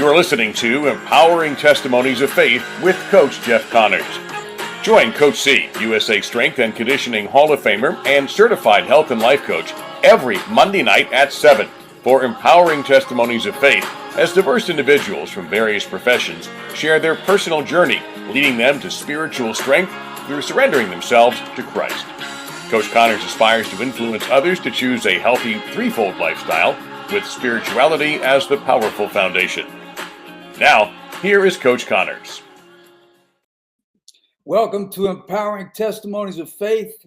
You're listening to Empowering Testimonies of Faith with Coach Jeff Connors. Join Coach C, USA Strength and Conditioning Hall of Famer and Certified Health and Life Coach every Monday night at 7 for Empowering Testimonies of Faith as diverse individuals from various professions share their personal journey, leading them to spiritual strength through surrendering themselves to Christ. Coach Connors aspires to influence others to choose a healthy threefold lifestyle with spirituality as the powerful foundation. Now, here is Coach Connors. Welcome to Empowering Testimonies of Faith.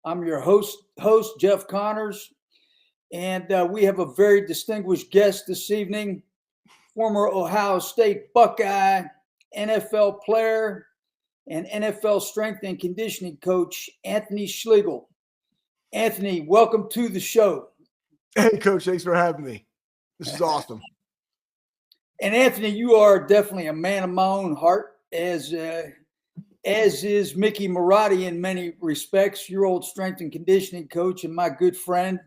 I'm your host Jeff Connors, and we have a very distinguished guest this evening, former Ohio State Buckeye, NFL player, and NFL strength and conditioning coach, Anthony Schlegel. Anthony, welcome to the show. Hey, Coach, thanks for having me. This is awesome. And Anthony, you are definitely a man of my own heart, as is Mickey Marotti in many respects, your old strength and conditioning coach and my good friend.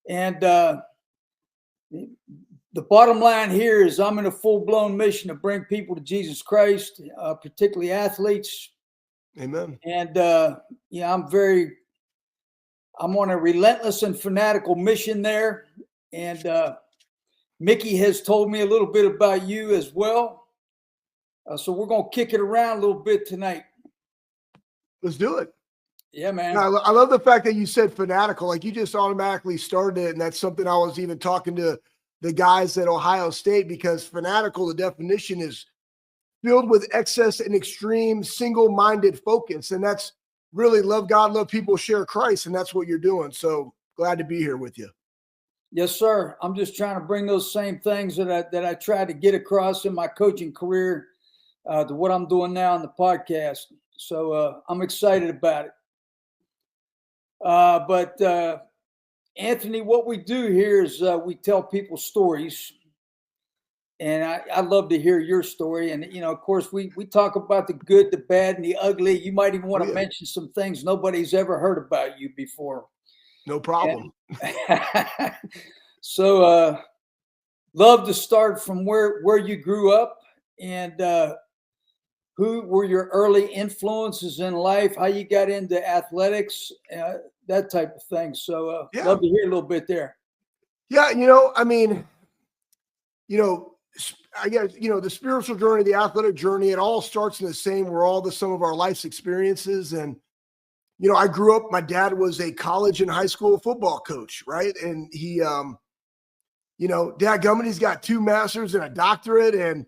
And the bottom line here is I'm in a full-blown mission to bring people to Jesus Christ, particularly athletes. Amen. And I'm on a relentless and fanatical mission there. And Mickey has told me a little bit about you as well. So we're going to kick it around a little bit tonight. Let's do it. Yeah, man. I love the fact that you said fanatical. Like, you just automatically started it, and that's something I was even talking to the guys at Ohio State, because fanatical, the definition is filled with excess and extreme single-minded focus. And that's really love God, love people, share Christ. And that's what you're doing. So glad to be here with you. Yes, sir. I'm just trying to bring those same things that I tried to get across in my coaching career to what I'm doing now on the podcast. So I'm excited about it. But Anthony, what we do here is we tell people stories. And I love to hear your story. And, you know, of course, we talk about the good, the bad, and the ugly. You might even want to mention some things nobody's ever heard about you before. No problem. So love to start from where you grew up, and who were your early influences in life, how you got into athletics, that type of thing. So love to hear a little bit there. Yeah, I guess, the spiritual journey, the athletic journey, it all starts in the same. We're all the sum of our life's experiences. And I grew up, my dad was a college and high school football coach, right? And he, dadgummit, he's got 2 masters and a doctorate. And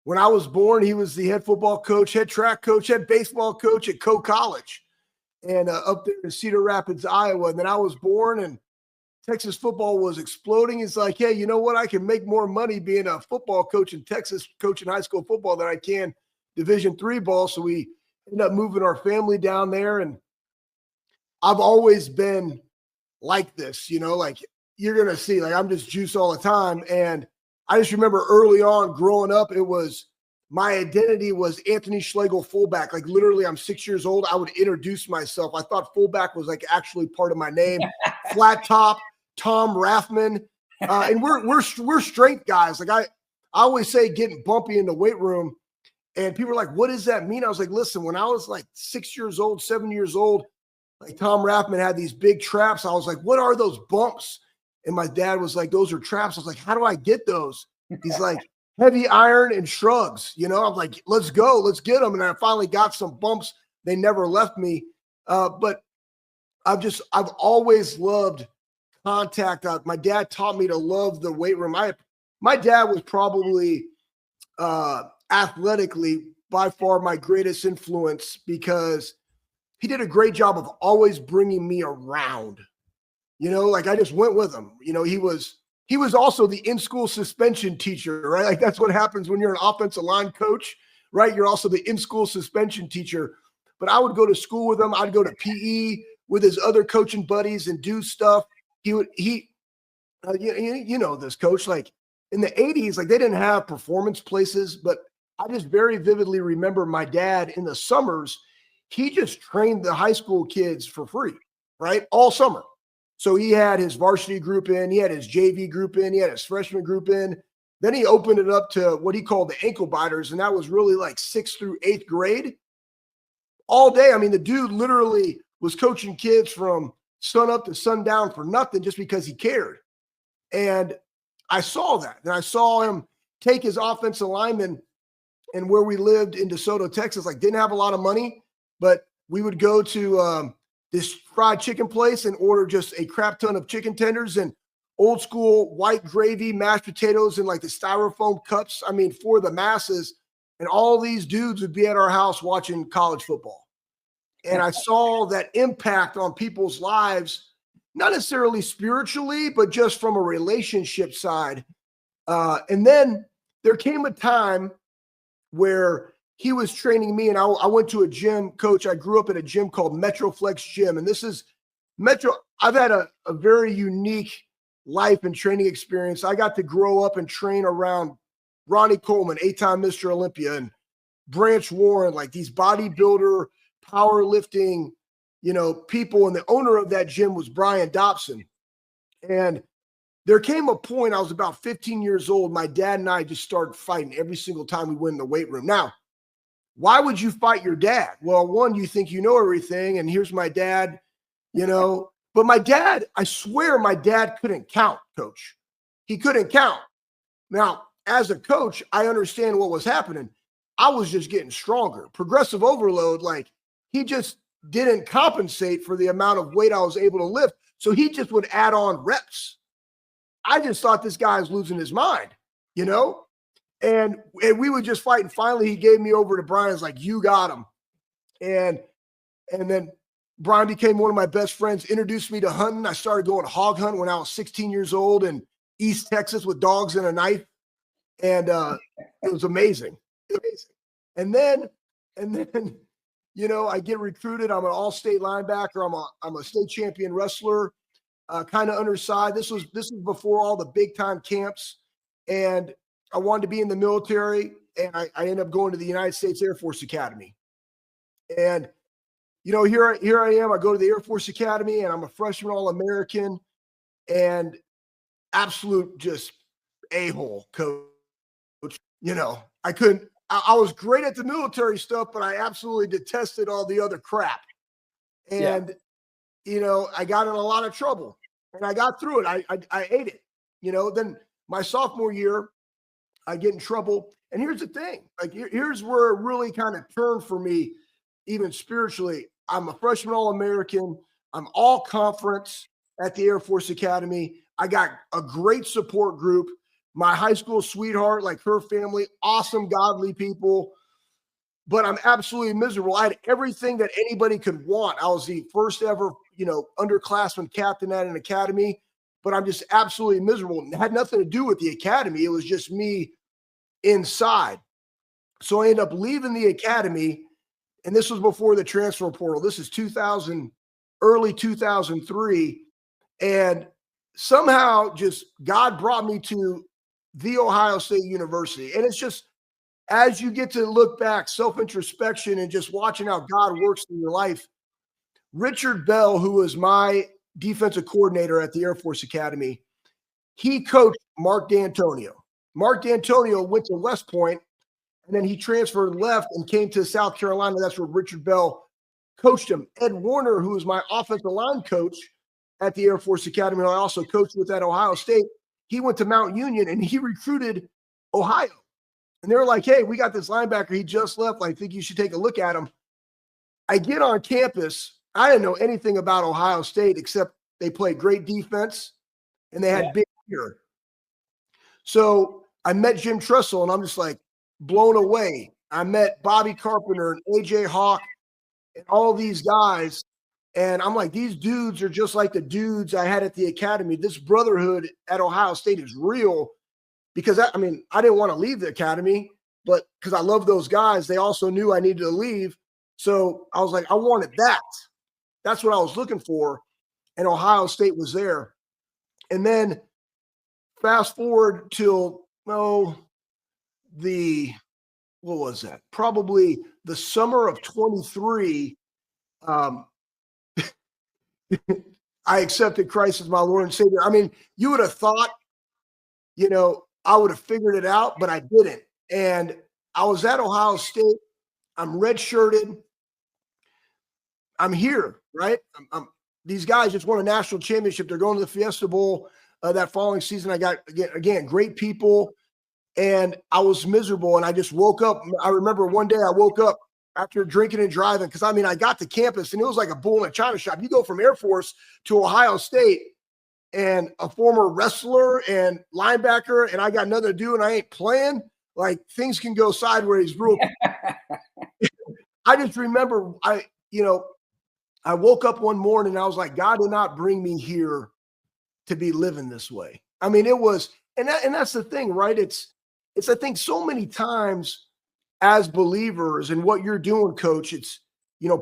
when I was born, he was the head football coach, head track coach, head baseball coach at Coe College, and up there in Cedar Rapids, Iowa. And then I was born, and Texas football was exploding. It's like, hey, you know what? I can make more money being a football coach in Texas, coaching high school football, than I can Division III ball. So we ended up moving our family down there, and I've always been like this, like you're going to see, like I'm just juice all the time. And I just remember early on growing up, it was my identity was Anthony Schlegel fullback. Like literally I'm 6 years old. I would introduce myself. I thought fullback was like actually part of my name. Flat top, Tom Rathman. And we're strength guys. Like I always say, getting bumpy in the weight room, and people are like, what does that mean? I was like, listen, when I was like 6 years old, 7 years old, like Tom Rathman had these big traps. I was like, what are those bumps? And my dad was like, those are traps. I was like, how do I get those? He's like, heavy iron and shrugs. I'm like, let's go, let's get them. And I finally got some bumps. They never left me. But I've always loved contact. My dad taught me to love the weight room. My dad was probably athletically by far my greatest influence, because he did a great job of always bringing me around, like I just went with him. He was also the in-school suspension teacher, right? Like that's what happens when you're an offensive line coach, right? You're also the in-school suspension teacher. But I would go to school with him. I'd go to PE with his other coaching buddies and do stuff. This coach, like in the 80s, like they didn't have performance places, but I just very vividly remember my dad in the summers, he just trained the high school kids for free, right? All summer. So he had his varsity group in, he had his JV group in, he had his freshman group in. Then he opened it up to what he called the ankle biters, and that was really like 6th through 8th grade. All day. I mean, the dude literally was coaching kids from sun up to sundown for nothing just because he cared. And I saw that. And I saw him take his offensive lineman, and where we lived in DeSoto, Texas, like didn't have a lot of money, but we would go to this fried chicken place and order just a crap ton of chicken tenders and old school white gravy, mashed potatoes in like the styrofoam cups. I mean, for the masses. And all these dudes would be at our house watching college football. And I saw that impact on people's lives, not necessarily spiritually, but just from a relationship side. And then there came a time where he was training me, and I went to a gym, coach. I grew up at a gym called Metroflex Gym. And this is Metro. I've had a very unique life and training experience. I got to grow up and train around Ronnie Coleman, 8-time Mr. Olympia, and Branch Warren, like these bodybuilder, powerlifting, people. And the owner of that gym was Brian Dobson. And there came a point, I was about 15 years old. My dad and I just started fighting every single time we went in the weight room. Now, why would you fight your dad? Well, one, you think you know everything, and here's my dad, But my dad, I swear my dad couldn't count, coach. He couldn't count. Now, as a coach, I understand what was happening. I was just getting stronger. Progressive overload, like he just didn't compensate for the amount of weight I was able to lift. So he just would add on reps. I just thought this guy was losing his mind, and we would just fight. And finally he gave me over to Brian's like, you got him. And then Brian became one of my best friends, introduced me to hunting. I started going hog hunt when I was 16 years old in East Texas with dogs and a knife. And it was amazing. And then, I get recruited. I'm an all-state linebacker. I'm a state champion wrestler, kind of undersized. This was before all the big-time camps. And I wanted to be in the military, and I ended up going to the United States Air Force Academy. And, here I am. I go to the Air Force Academy, and I'm a freshman All-American, and absolute just a-hole coach. I was great at the military stuff, but I absolutely detested all the other crap. And, I got in a lot of trouble, and I got through it. I ate it, then my sophomore year, I get in trouble. And here's the thing, like, here's where it really kind of turned for me, even spiritually. I'm a freshman All-American. I'm all conference at the Air Force Academy. I got a great support group. My high school sweetheart, like her family, awesome, godly people. But I'm absolutely miserable. I had everything that anybody could want. I was the first ever, underclassman captain at an academy, but I'm just absolutely miserable. It had nothing to do with the academy. It was just me inside. So I ended up leaving the academy, and this was before the transfer portal. This is early 2003. And somehow just God brought me to The Ohio State University. And it's just, as you get to look back, self-introspection and just watching how God works in your life, Richard Bell, who was my defensive coordinator at the Air Force Academy, he coached Mark D'Antonio. Mark D'Antonio went to West Point, and then he transferred left and came to South Carolina. That's where Richard Bell coached him. Ed Warner, who was my offensive line coach at the Air Force Academy, and I also coached with at Ohio State, he went to Mount Union, and he recruited Ohio. And they were like, hey, we got this linebacker. He just left. I think you should take a look at him. I get on campus. I didn't know anything about Ohio State except they played great defense, and they had big ear. So I met Jim Tressel, and I'm just like blown away. I met Bobby Carpenter and A.J. Hawk and all these guys. And I'm like, these dudes are just like the dudes I had at the academy. This brotherhood at Ohio State is real, because I didn't want to leave the academy, but because I love those guys, they also knew I needed to leave. So I was like, I wanted that. That's what I was looking for. And Ohio State was there. And then fast forward till, what was that? Probably the summer of 23. I accepted Christ as my Lord and Savior. I mean, you would have thought, I would have figured it out, but I didn't. And I was at Ohio State. I'm redshirted. I'm here, right? These guys just won a national championship. They're going to the Fiesta Bowl that following season. I got, again, great people. And I was miserable. And I just woke up. I remember one day I woke up after drinking and driving. Because, I mean, I got to campus and it was like a bull in a china shop. You go from Air Force to Ohio State and a former wrestler and linebacker, and I got nothing to do and I ain't playing. Like, things can go sideways real quick. I just remember I woke up one morning and I was like, God did not bring me here to be living this way. I mean, it was, and that's the thing, right? It's I think so many times as believers and what you're doing, Coach, it's,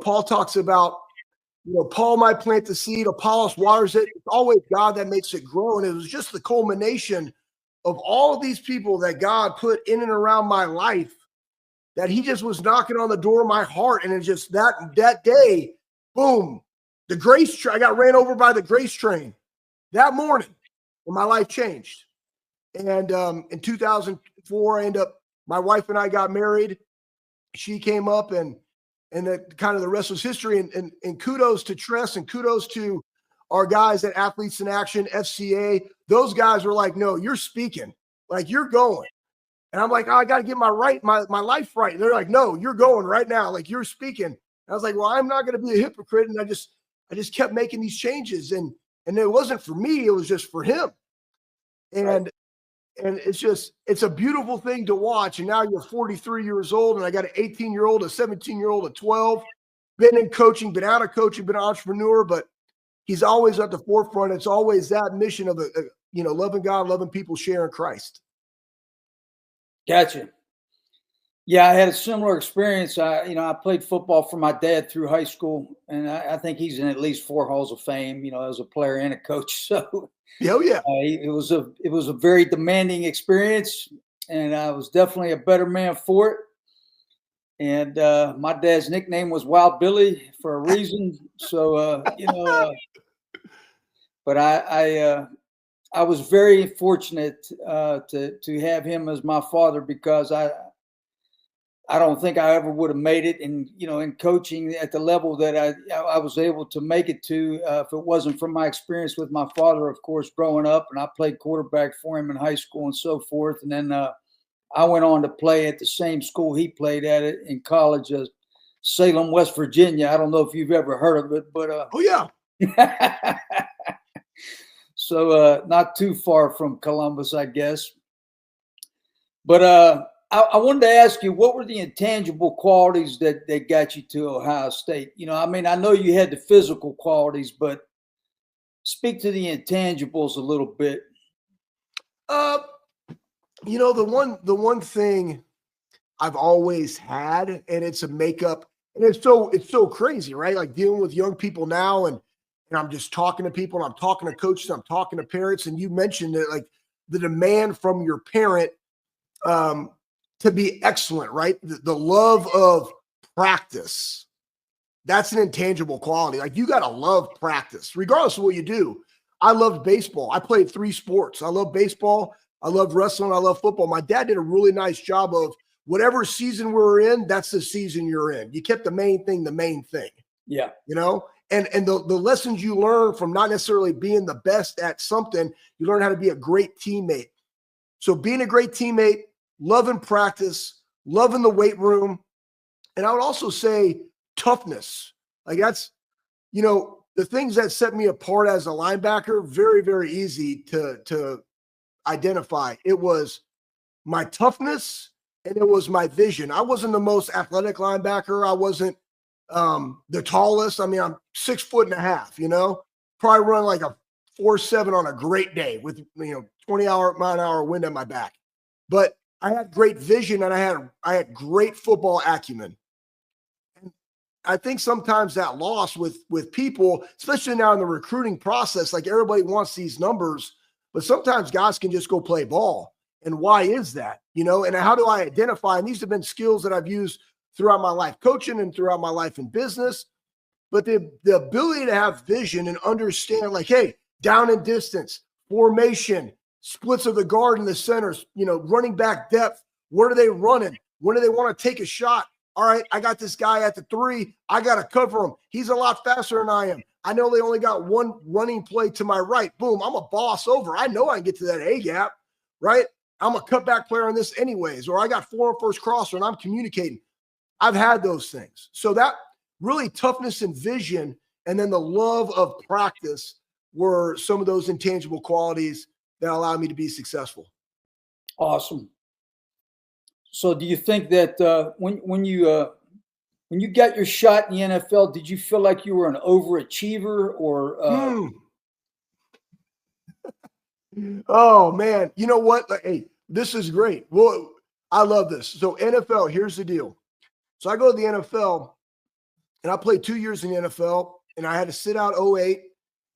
Paul talks about, Paul might plant the seed, Apollos waters it. It's always God that makes it grow. And it was just the culmination of all of these people that God put in and around my life, that he just was knocking on the door of my heart. And it's just that day, boom, the grace train. I got ran over by the grace train that morning when my life changed. And in 2004, my wife and I got married. She came up and the rest was history. And kudos to Tress and kudos to our guys at Athletes in Action, FCA. Those guys were like, no, you're speaking, like you're going. And I'm like, oh, I got to get my life right. And they're like, no, you're going right now. Like, you're speaking. And I was like, well, I'm not going to be a hypocrite. And I just kept making these changes. And it wasn't for me. It was just for him. And it's a beautiful thing to watch. And now you're 43 years old, and I got an 18-year-old, a 17-year-old, a 12, been in coaching, been out of coaching, been an entrepreneur, but he's always at the forefront. It's always that mission of, loving God, loving people, sharing Christ. Gotcha. Yeah, I had a similar experience. I played football for my dad through high school, and I think he's in at least 4 halls of fame, as a player and a coach. So oh yeah, it was a very demanding experience, and I was definitely a better man for it. And my dad's nickname was Wild Billy for a reason. So but I was very fortunate to have him as my father, because I don't think I ever would have made it in coaching at the level that I was able to make it to if it wasn't from my experience with my father, of course, growing up. And I played quarterback for him in high school and so forth. And then I went on to play at the same school he played at it in college, Salem, West Virginia. I don't know if you've ever heard of it, but oh yeah. So not too far from Columbus, I guess. But I wanted to ask you, what were the intangible qualities that got you to Ohio State? I mean, I know you had the physical qualities, but speak to the intangibles a little bit. The one thing I've always had, and it's a makeup, and it's so crazy, right? Like dealing with young people now, and I'm just talking to people, and I'm talking to coaches, I'm talking to parents, and you mentioned it, like the demand from your parent to be excellent, right? The love of practice. That's an intangible quality. Like, you got to love practice, regardless of what you do. I loved baseball. I played 3 sports. I love baseball. I love wrestling. I love football. My dad did a really nice job of whatever season we're in, that's the season you're in. You kept the main thing. Yeah. And the lessons you learn from not necessarily being the best at something, you learn how to be a great teammate. So being a great teammate, loving practice, loving the weight room. And I would also say toughness. Like, that's, the things that set me apart as a linebacker, very, very easy to identify. It was my toughness and it was my vision. I wasn't the most athletic linebacker. I wasn't the tallest. I mean, I'm 6'1.5", probably run like a 4.7 on a great day with, 20-mile-an-hour wind at my back. But I had great vision and I had great football acumen. And I think sometimes that loss with people, especially now in the recruiting process, like everybody wants these numbers, but sometimes guys can just go play ball. And why is that? And how do I identify? And these have been skills that I've used throughout my life coaching and throughout my life in business. But the ability to have vision and understand, like, hey, down and distance, formation, splits of the guard and the centers, running back depth. Where are they running? When do they want to take a shot? All right, I got this guy at the 3. I got to cover him. He's a lot faster than I am. I know they only got one running play to my right. Boom, I'm a boss over. I know I can get to that A gap, right? I'm a cutback player on this anyways, or I got 4 on first crosser and I'm communicating. I've had those things. So that really toughness and vision and then the love of practice were some of those intangible qualities that allowed me to be successful. Awesome. So do you think that when you got your shot in the NFL, did you feel like you were an overachiever or Oh man, you know what? Hey, this is great. Well, I love this. So NFL, here's the deal. So I go to the NFL and I played 2 years in the NFL and I had to sit out 08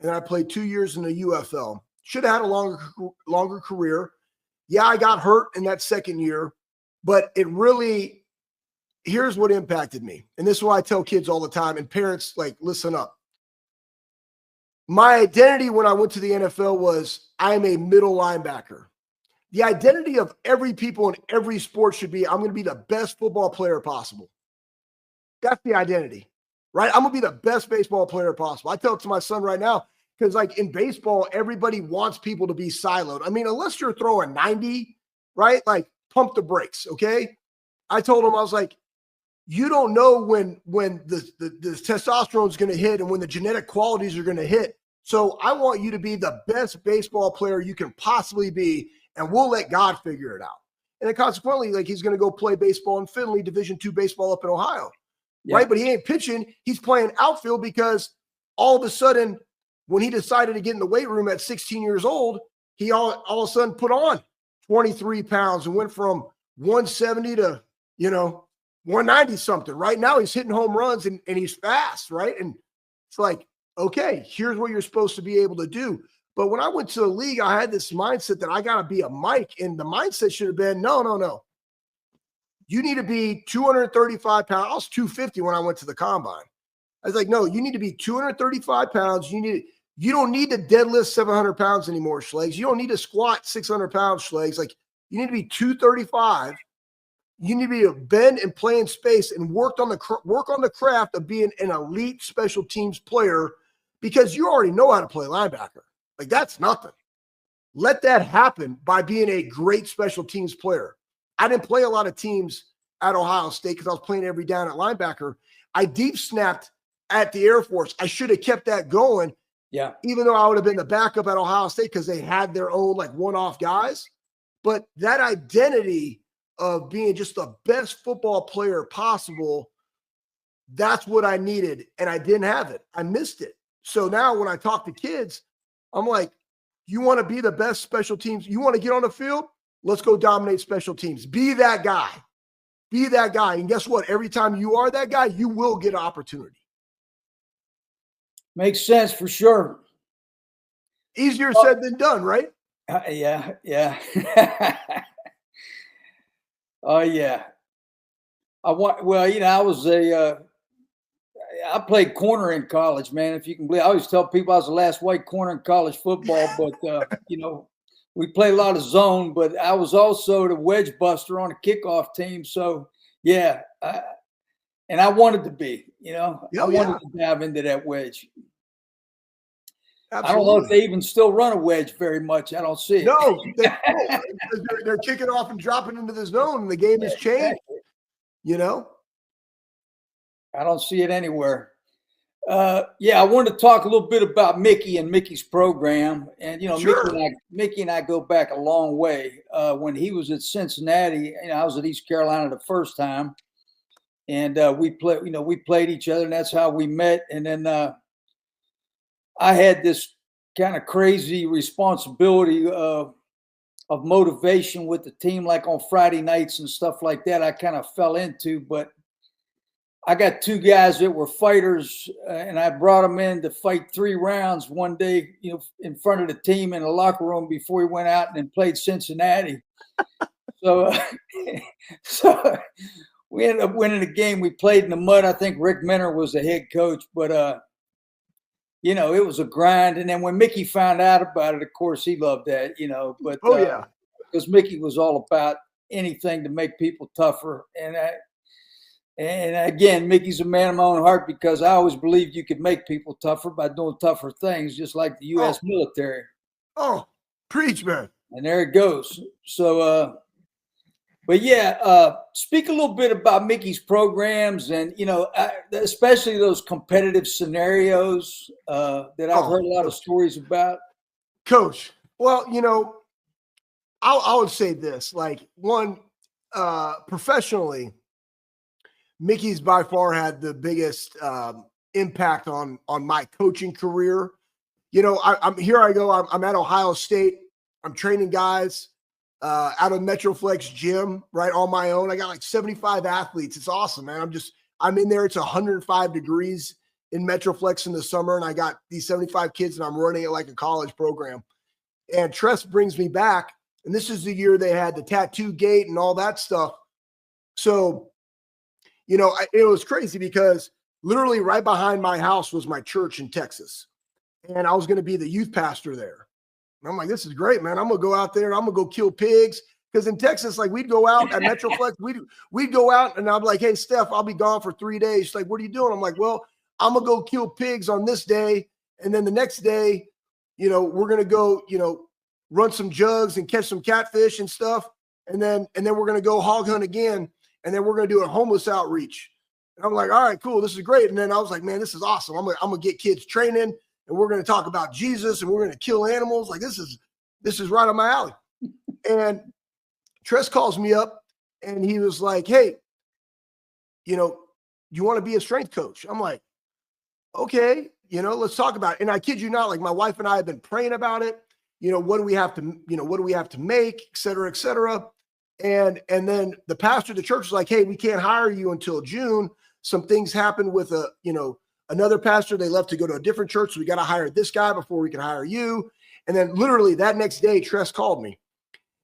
and I played 2 years in the UFL. Should have had a longer career. Yeah, I got hurt in that second year, but it really, here's what impacted me. And this is why I tell kids all the time and parents, like, listen up. My identity when I went to the NFL was I am a middle linebacker. The identity of every people in every sport should be I'm going to be the best football player possible. That's the identity, right? I'm going to be the best baseball player possible. I tell it to my son right now because, like, in baseball, everybody wants people to be siloed. I mean, unless you're throwing 90, right? Like, pump the brakes, okay? I told him, I was like, you don't know when the testosterone is going to hit and when the genetic qualities are going to hit. So I want you to be the best baseball player you can possibly be, and we'll let God figure it out. And then consequently, like, he's going to go play baseball in Findlay, Division II baseball up in Ohio, right? But he ain't pitching. He's playing outfield because all of a sudden, when he decided to get in the weight room at 16 years old, he all of a sudden put on 23 pounds and went from 170 to, 190 something. Right now he's hitting home runs and he's fast, right? And it's like, okay, here's what you're supposed to be able to do. But when I went to the league, I had this mindset that I got to be a Mike. And the mindset should have been, no. You need to be 235 pounds. I was 250 when I went to the combine. I was like, no, you need to be 235 pounds. You don't need to deadlift 700 pounds anymore, Schlegs. You don't need to squat 600 pounds, Schlegs. Like, you need to be 235. You need to be able to bend and play in space and work on the craft of being an elite special teams player because you already know how to play linebacker. Like, that's nothing. Let that happen by being a great special teams player. I didn't play a lot of teams at Ohio State because I was playing every down at linebacker. I deep snapped at the Air Force. I should have kept that going. Yeah. Even though I would have been the backup at Ohio State because they had their own, like, one-off guys. But that identity of being just the best football player possible, that's what I needed. And I didn't have it. I missed it. So now when I talk to kids, I'm like, you want to be the best special teams? You want to get on the field? Let's go dominate special teams. Be that guy. Be that guy. And guess what? Every time you are that guy, you will get an opportunity. Makes sense for sure. Easier said than done, right? Yeah. Oh yeah. I played corner in college, man. If you can believe, I always tell people I was the last white corner in college football, but we played a lot of zone, but I was also the wedge buster on a kickoff team. So yeah. And I wanted to be, I wanted to dive into that wedge. Absolutely. I don't know if they even still run a wedge very much. I don't see it. No, they're kicking off and dropping into the zone, and the game has changed. I don't see it anywhere. I wanted to talk a little bit about Mickey and Mickey's program. And, sure. Mickey and I go back a long way. When he was at Cincinnati, I was at East Carolina the first time. And we played each other, and that's how we met. And then I had this kind of crazy responsibility of motivation with the team, like on Friday nights and stuff like that. I kind of fell into, but I got 2 guys that were fighters, and I brought them in to fight 3 rounds one day, in front of the team in the locker room before we went out and then played Cincinnati. So we ended up winning the game. We played in the mud. I think Rick Minner was the head coach, but it was a grind. And then when Mickey found out about it, of course, he loved that, but because Mickey was all about anything to make people tougher. And again, Mickey's a man of my own heart, because I always believed you could make people tougher by doing tougher things, just like the U.S. military. Oh, preach, man. And there it goes. So, but yeah, speak a little bit about Mickey's programs and, especially those competitive scenarios that I've heard a lot of stories about. Coach, well, I would say this, like, one, professionally, Mickey's by far had the biggest impact on my coaching career. I'm at Ohio State. I'm training guys out of Metroflex gym, right, on my own. I got like 75 athletes. It's awesome, man. I'm in there. It's 105 degrees in Metroflex in the summer, and I got these 75 kids, and I'm running it like a college program. And Tress brings me back, and this is the year they had the tattoo gate and all that stuff. So, it was crazy because literally right behind my house was my church in Texas, and I was going to be the youth pastor there. And I'm like, this is great, man. I'm going to go out there and I'm going to go kill pigs. Because in Texas, like, we'd go out at Metroflex, we'd go out, and I'm like, hey, Steph, I'll be gone for 3 days. She's like, what are you doing? I'm like, well, I'm going to go kill pigs on this day. And then the next day, we're going to go, run some jugs and catch some catfish and stuff. And then we're going to go hog hunt again. And then we're going to do a homeless outreach. And I'm like, all right, cool. This is great. And then I was like, man, this is awesome. I'm going to get kids training, and we're going to talk about Jesus, and we're going to kill animals. Like, this is right on my alley. And Tress calls me up, and he was like, hey, you want to be a strength coach? I'm like, okay, let's talk about it. And I kid you not, like, my wife and I have been praying about it. What do we have to make, et cetera, et cetera. And then the pastor of the church was like, hey, we can't hire you until June. Some things happened with another pastor. They left to go to a different church. So we got to hire this guy before we can hire you. And then literally that next day, Tress called me.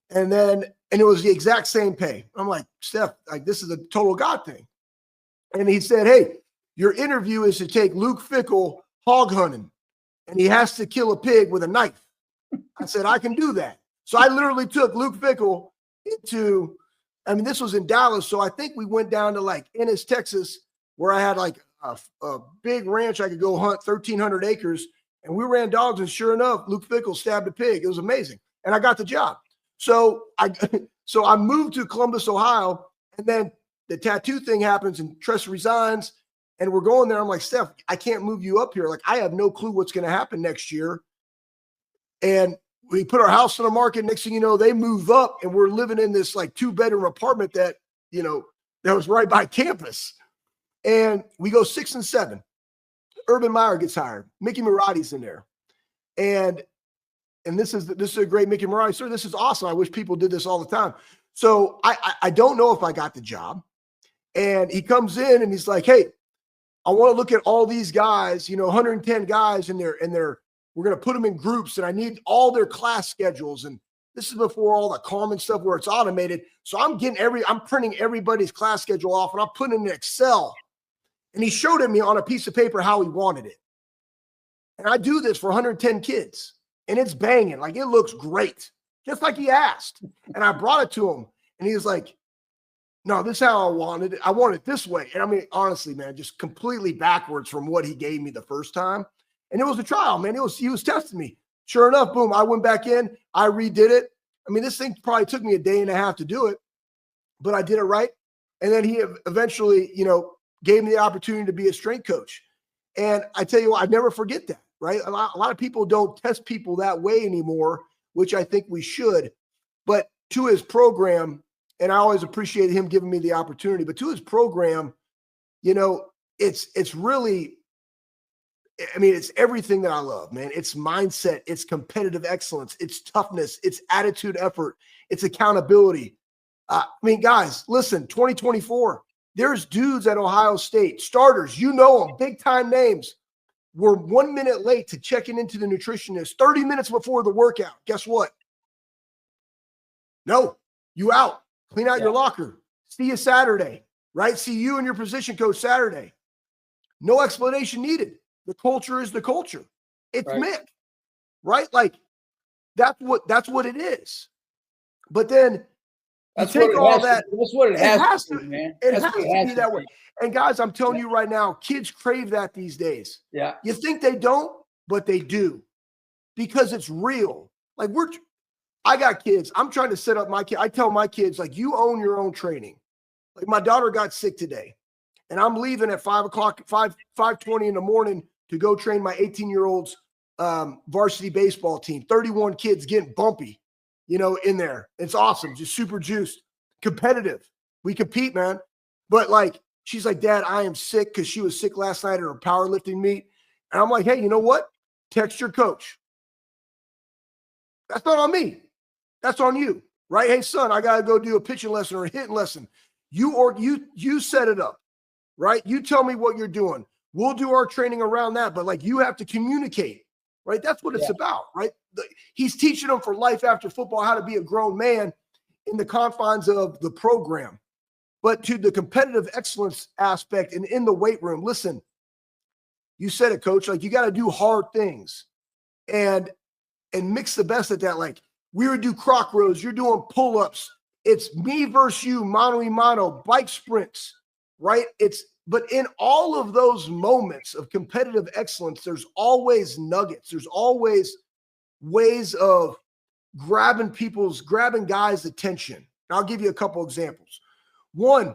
And it was the exact same pay. I'm like, Steph, like, this is a total God thing. And he said, hey, your interview is to take Luke Fickle hog hunting, and he has to kill a pig with a knife. I said, I can do that. So I literally took Luke Fickle this was in Dallas. So I think we went down to like Ennis, Texas, where I had like a big ranch. I could go hunt 1,300 acres, and we ran dogs. And sure enough, Luke Fickle stabbed a pig. It was amazing. And I got the job. So I moved to Columbus, Ohio, and then the tattoo thing happens, and Tress resigns, and we're going there. I'm like, Steph, I can't move you up here. Like, I have no clue what's going to happen next year. And we put our house on the market. Next thing you know, they move up, and we're living in this like 2-bedroom apartment that was right by campus. And we go 6 and 7. Urban Meyer gets hired. Mickey Marotti's in there. And this is a great Mickey Marotti. Sir, this is awesome. I wish people did this all the time. So I don't know if I got the job. And he comes in and he's like, hey, I want to look at all these guys, 110 guys in their we're going to put them in groups, and I need all their class schedules. And this is before all the Carmen stuff where it's automated. So I'm printing everybody's class schedule off, and I'm putting it in Excel. And he showed it me on a piece of paper how he wanted it. And I do this for 110 kids, and it's banging. Like, it looks great, just like he asked. And I brought it to him, and he was like, no, this is how I wanted it. I want it this way. And I mean, honestly, man, just completely backwards from what he gave me the first time. And it was a trial, man. He was testing me. Sure enough, boom, I went back in. I redid it. I mean, this thing probably took me a day and a half to do it, but I did it right. And then he eventually, gave me the opportunity to be a strength coach. And I tell you what, I never forget that, right? A lot of people don't test people that way anymore, which I think we should. But to his program, and I always appreciated him giving me the opportunity, but to his program, it's really, it's everything that I love, man. It's mindset, it's competitive excellence, it's toughness, it's attitude, effort, it's accountability. Guys, listen, 2024, there's dudes at Ohio State, starters, them, big time names, were 1 minute late to checking into the nutritionist 30 minutes before the workout. Guess what? No, you out. Clean out your locker. See you Saturday, right? See you and your position coach Saturday. No explanation needed. The culture is the culture. It's Right. Mick, right? Like that's what it is. But then you take all that. That's what it has to be, man. It That's has what to be that way. And guys, I'm telling Yeah. you right now, kids crave that these days. Yeah. You think they don't, but they do, because it's real. Like I got kids. I'm trying to set up my kid. I tell my kids, like, you own your own training. Like, my daughter got sick today, and I'm leaving at 5:20 in the morning to go train my 18-year-old's varsity baseball team. 31 kids getting bumpy, in there. It's awesome. Just super juiced, competitive. We compete, man. But like, she's like, Dad, I am sick, because she was sick last night at her powerlifting meet. And I'm like, hey, you know what? Text your coach. That's not on me. That's on you, right? Hey, son, I got to go do a pitching lesson or a hitting lesson. You set it up, right? You tell me what you're doing. We'll do our training around that. But like, you have to communicate, right? That's what it's about, right? He's teaching them for life after football how to be a grown man in the confines of the program. But to the competitive excellence aspect and in the weight room, listen, you said it, Coach, like, you got to do hard things and mix the best at that. Like, we would do croc rows, you're doing pull-ups. It's me versus you, mano a mano, bike sprints, right? But in all of those moments of competitive excellence, there's always nuggets. There's always ways of grabbing guys' attention. And I'll give you a couple examples. One,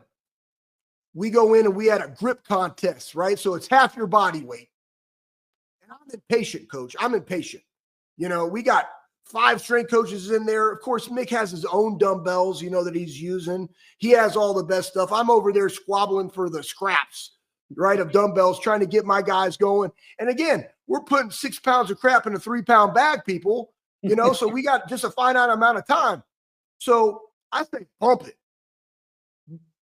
we go in and we had a grip contest, right? So it's half your body weight. And I'm impatient, Coach. I'm impatient. We got 5 strength coaches in there. Of course, Mick has his own dumbbells, that he's using. He has all the best stuff. I'm over there squabbling for the scraps, right, of dumbbells, trying to get my guys going. And again, we're putting 6 pounds of crap in a 3-pound bag, people, so we got just a finite amount of time. So I say, pump it.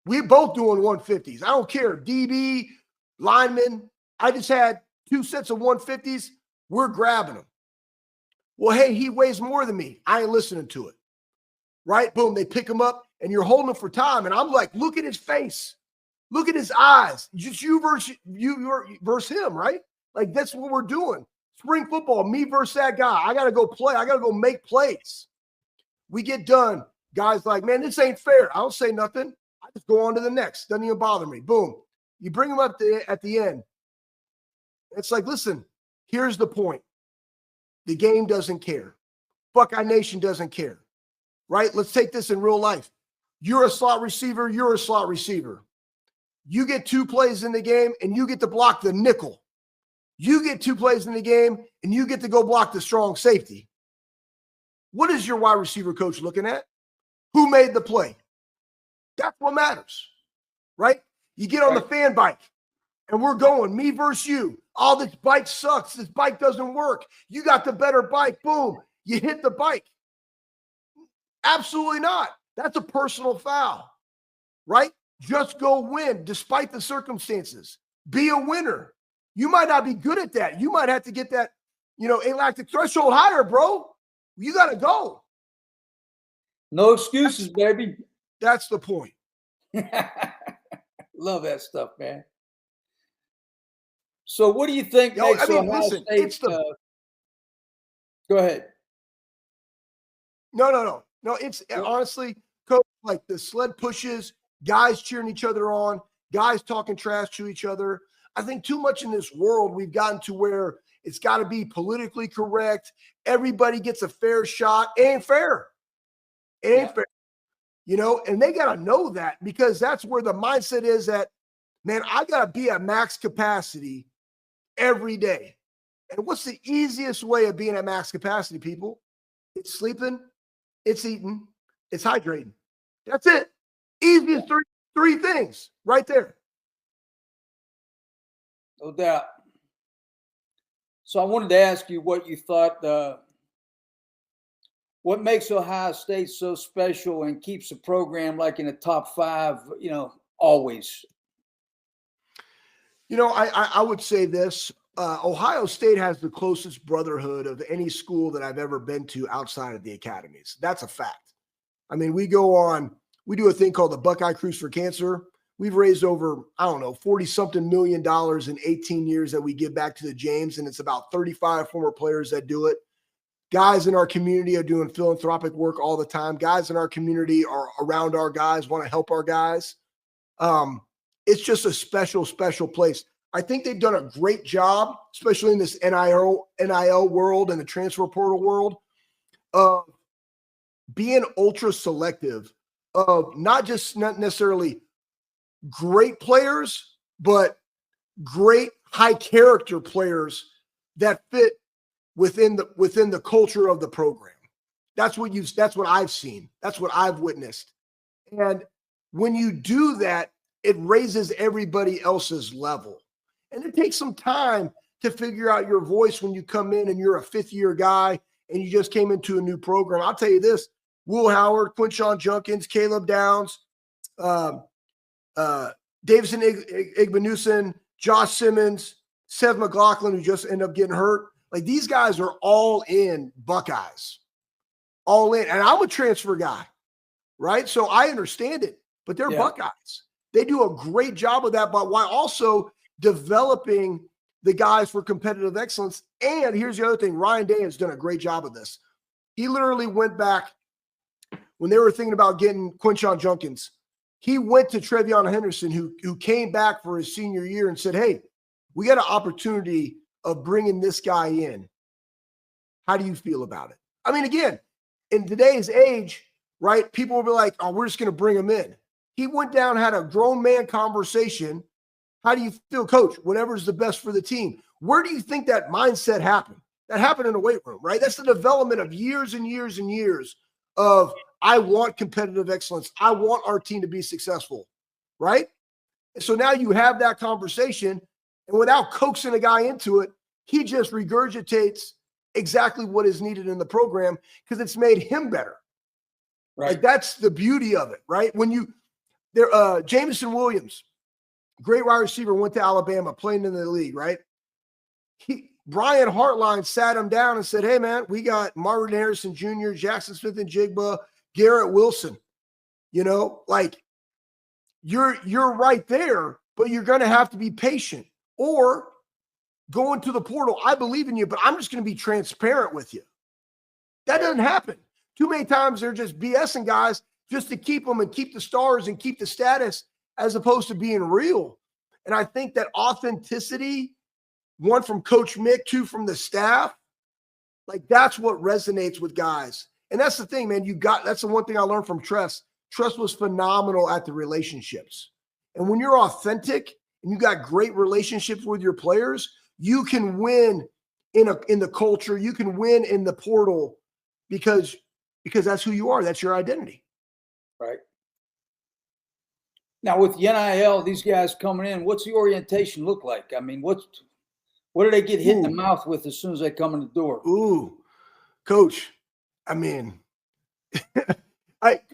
We're both doing 150s. I don't care. DB, lineman. I just had 2 sets of 150s. We're grabbing them. Well, hey, he weighs more than me. I ain't listening to it. Right? Boom. They pick him up, and you're holding him for time. And I'm like, look at his face. Look at his eyes. Just you versus him, right? Like, that's what we're doing. Spring football, me versus that guy. I got to go play. I got to go make plays. We get done. Guys like, man, this ain't fair. I don't say nothing. I just go on to the next. Doesn't even bother me. Boom. You bring him up at the end. It's like, listen, here's the point. The game doesn't care. Buckeye Nation doesn't care, right? Let's take this in real life. You're a slot receiver. You're a slot receiver. You get 2 plays in the game, and you get to block the nickel. You get 2 plays in the game, and you get to go block the strong safety. What is your wide receiver coach looking at? Who made the play? That's what matters, right? You get on the fan bike, and we're going, me versus you. Oh, this bike sucks. This bike doesn't work. You got the better bike. Boom. You hit the bike. Absolutely not. That's a personal foul, right? Just go win despite the circumstances. Be a winner. You might not be good at that. You might have to get that, galactic threshold higher, bro. You got to go. No excuses, baby. That's the point. Love that stuff, man. So what do you think makes Ohio State? Go ahead. No. It's honestly, Coach, like the sled pushes, guys cheering each other on, guys talking trash to each other. I think too much in this world, we've gotten to where it's got to be politically correct. Everybody gets a fair shot. Ain't fair. Fair. And they got to know that, because that's where the mindset is that, man, I got to be at max capacity every day. And what's the easiest way of being at max capacity, people? It's sleeping, it's eating, it's hydrating. That's it. Easiest three things right there. No doubt. So I wanted to ask you what you thought, what makes Ohio State so special and keeps the program like in the top 5, always? I would say this. Ohio State has the closest brotherhood of any school that I've ever been to outside of the academies. That's a fact. I mean, we do a thing called the Buckeye Cruise for Cancer. we've raised over, I don't know, 40 something million dollars in 18 years that we give back to the James. And it's about 35 former players that do it. Guys in our community are doing philanthropic work all the time. Guys in our community are around our guys, want to help our guys. It's just a special, special place. I think they've done a great job, especially in this NIL world and the transfer portal world, of being ultra selective, of not necessarily great players, but great high character players that fit within the culture of the program. That's what I've seen. That's what I've witnessed. And when you do that, it raises everybody else's level. And it takes some time to figure out your voice when you come in and you're a fifth-year guy and you just came into a new program. I'll tell you this, Will Howard, Quinshon Junkins, Caleb Downs, Davison Igbenuson, Josh Simmons, Seth McLaughlin, who just ended up getting hurt. Like, these guys are all in Buckeyes, all in. And I'm a transfer guy, right? So I understand it, but they're Buckeyes. They do a great job of that, but while also developing the guys for competitive excellence. And here's the other thing. Ryan Day has done a great job of this. He literally went back when they were thinking about getting Quinshon Junkins. He went to Trevion Henderson, who came back for his senior year and said, hey, we got an opportunity of bringing this guy in. How do you feel about it? I mean, again, in today's age, right, people will be like, oh, we're just going to bring him in. He went down, had a grown man conversation. How do you feel, coach? Whatever's the best for the team. Where do you think that mindset happened? That happened in the weight room, right? That's the development of years and years and years of, I want competitive excellence. I want our team to be successful, right? And so now you have that conversation, and without coaxing a guy into it, he just regurgitates exactly what is needed in the program because it's made him better. Right. Like, that's the beauty of it, right? When Jameson Williams, great wide receiver, went to Alabama, playing in the league, right? Brian Hartline sat him down and said, hey, man, we got Marvin Harrison Jr., Jackson Smith and Jigba, Garrett Wilson. You know, like, you're right there, but you're going to have to be patient or go into the portal. I believe in you, but I'm just going to be transparent with you. That doesn't happen. Too many times they're just BSing guys just to keep them and keep the stars and keep the status as opposed to being real. And I think that authenticity, one from Coach Mick, two from the staff, like, that's what resonates with guys. And that's the thing, man. That's the one thing I learned from Tress. Tress was phenomenal at the relationships. And when you're authentic and you got great relationships with your players, you can win in the culture. You can win in the portal because that's who you are. That's your identity. Right. Now, with the NIL, these guys coming in, what's the orientation look like? I mean, what do they get hit in the mouth with as soon as they come in the door? Ooh, coach. I mean,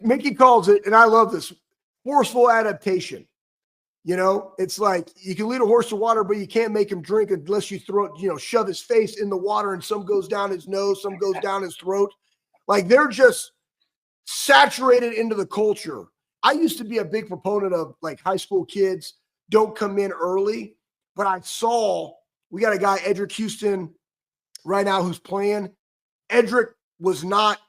Mickey calls it, and I love this, forceful adaptation. You know, it's like you can lead a horse to water, but you can't make him drink unless you shove his face in the water, and some goes down his nose, some goes down his throat. Like, they're just saturated into the culture. I used to be a big proponent of, like, high school kids don't come in early, but we got a guy, Edric Houston, right now who's playing. Edric was not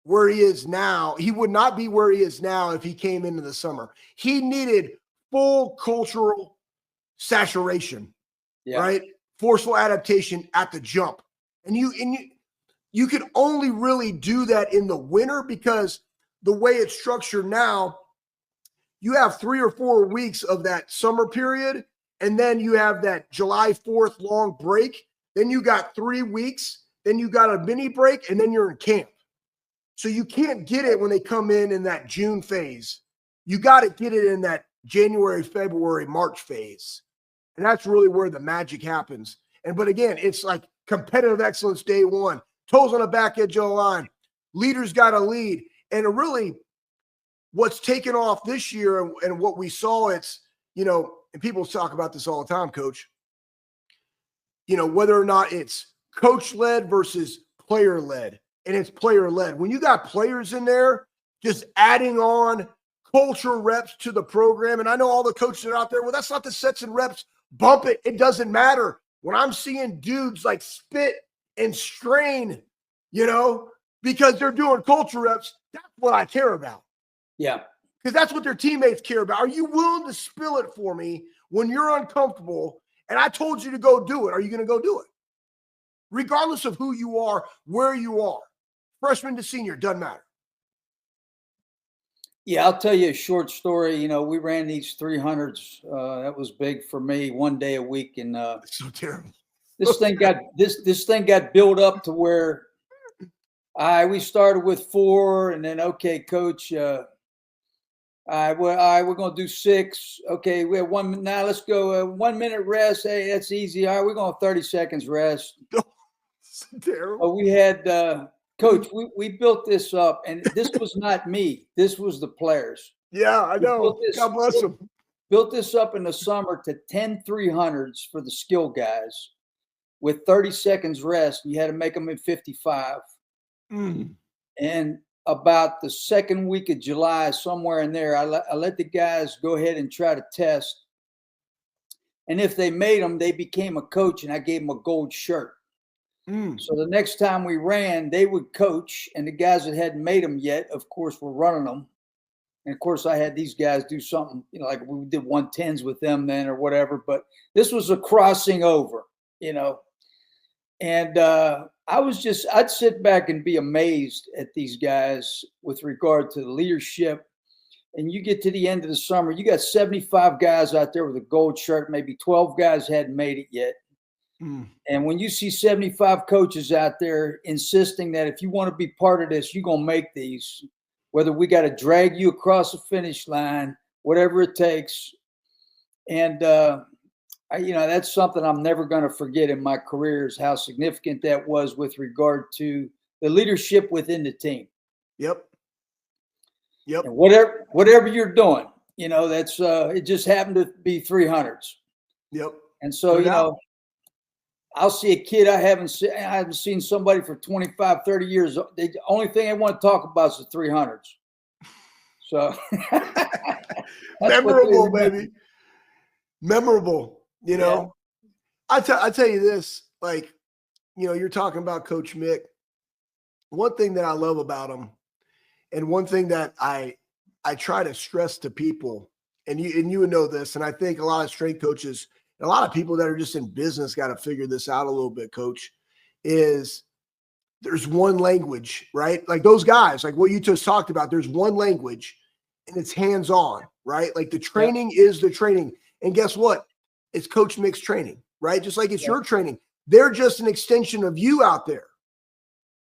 where he is now. He would not be where he is now if he came into the summer. He needed full cultural saturation, right? Forceful adaptation at the jump. And you can only really do that in the winter because the way it's structured now, you have 3 or 4 weeks of that summer period, and then you have that July 4th long break. Then you got 3 weeks. Then you got a mini break, and then you're in camp. So you can't get it when they come in that June phase. You got to get it in that January, February, March phase. And that's really where the magic happens. But again, it's like competitive excellence day one. Toes on the back edge of the line. Leaders got to lead. And really, what's taken off this year and what we saw, it's, and people talk about this all the time, Coach, whether or not it's coach-led versus player-led, and it's player-led. When you got players in there just adding on culture reps to the program. And I know all the coaches are out there. Well, that's not the sets and reps. Bump it. It doesn't matter. When I'm seeing dudes like spit and strain, because they're doing culture reps, that's what I care about. Yeah. Because that's what their teammates care about. Are you willing to spill it for me when you're uncomfortable and I told you to go do it? Are you going to go do it? Regardless of who you are, where you are, freshman to senior, doesn't matter. Yeah, I'll tell you a short story. We ran these 300s. That was big for me, 1 day a week. And it's so terrible. This thing got built up to where we started with 4, and then, okay, coach, we're going to do 6. Okay, we have 1. Now let's go 1 minute rest. Hey, that's easy. All right, we're going to 30 seconds rest. It's terrible. We had coach. We built this up, and this was not me. This was the players. Yeah, I know. God bless them. Built this up in the summer to 10 300s for the skill guys with 30 seconds rest. You had to make them in 55. And about the second week of July, somewhere in there, I let the guys go ahead and try to test. And if they made them, they became a coach, and I gave them a gold shirt. So the next time we ran, they would coach, and the guys that hadn't made them yet, of course, were running them. And of course, I had these guys do something, like we did 110s with them then or whatever. But this was a crossing over, And I'd sit back and be amazed at these guys with regard to the leadership. And you get to the end of the summer, you got 75 guys out there with a gold shirt, maybe 12 guys hadn't made it yet. And when you see 75 coaches out there insisting that if you want to be part of this, you're going to make these, whether we got to drag you across the finish line, whatever it takes. And, that's something I'm never going to forget in my career, is how significant that was with regard to the leadership within the team. Yep. And whatever you're doing, that's it just happened to be 300s. Yep. And so, I'll see a kid I haven't seen somebody for 25, 30 years. The only thing they want to talk about is the 300s. So memorable, baby. Memorable. Yeah. I tell you this, you're talking about Coach Mick. One thing that I love about him, and one thing that I try to stress to people, and you would know this, and I think a lot of strength coaches, a lot of people that are just in business got to figure this out a little bit, Coach, is there's one language, right? Like those guys, like what you just talked about, there's one language, and it's hands-on, right? Like the training is the training. And guess what? It's Coach Mick's training, right? Just like it's your training. They're just an extension of you out there.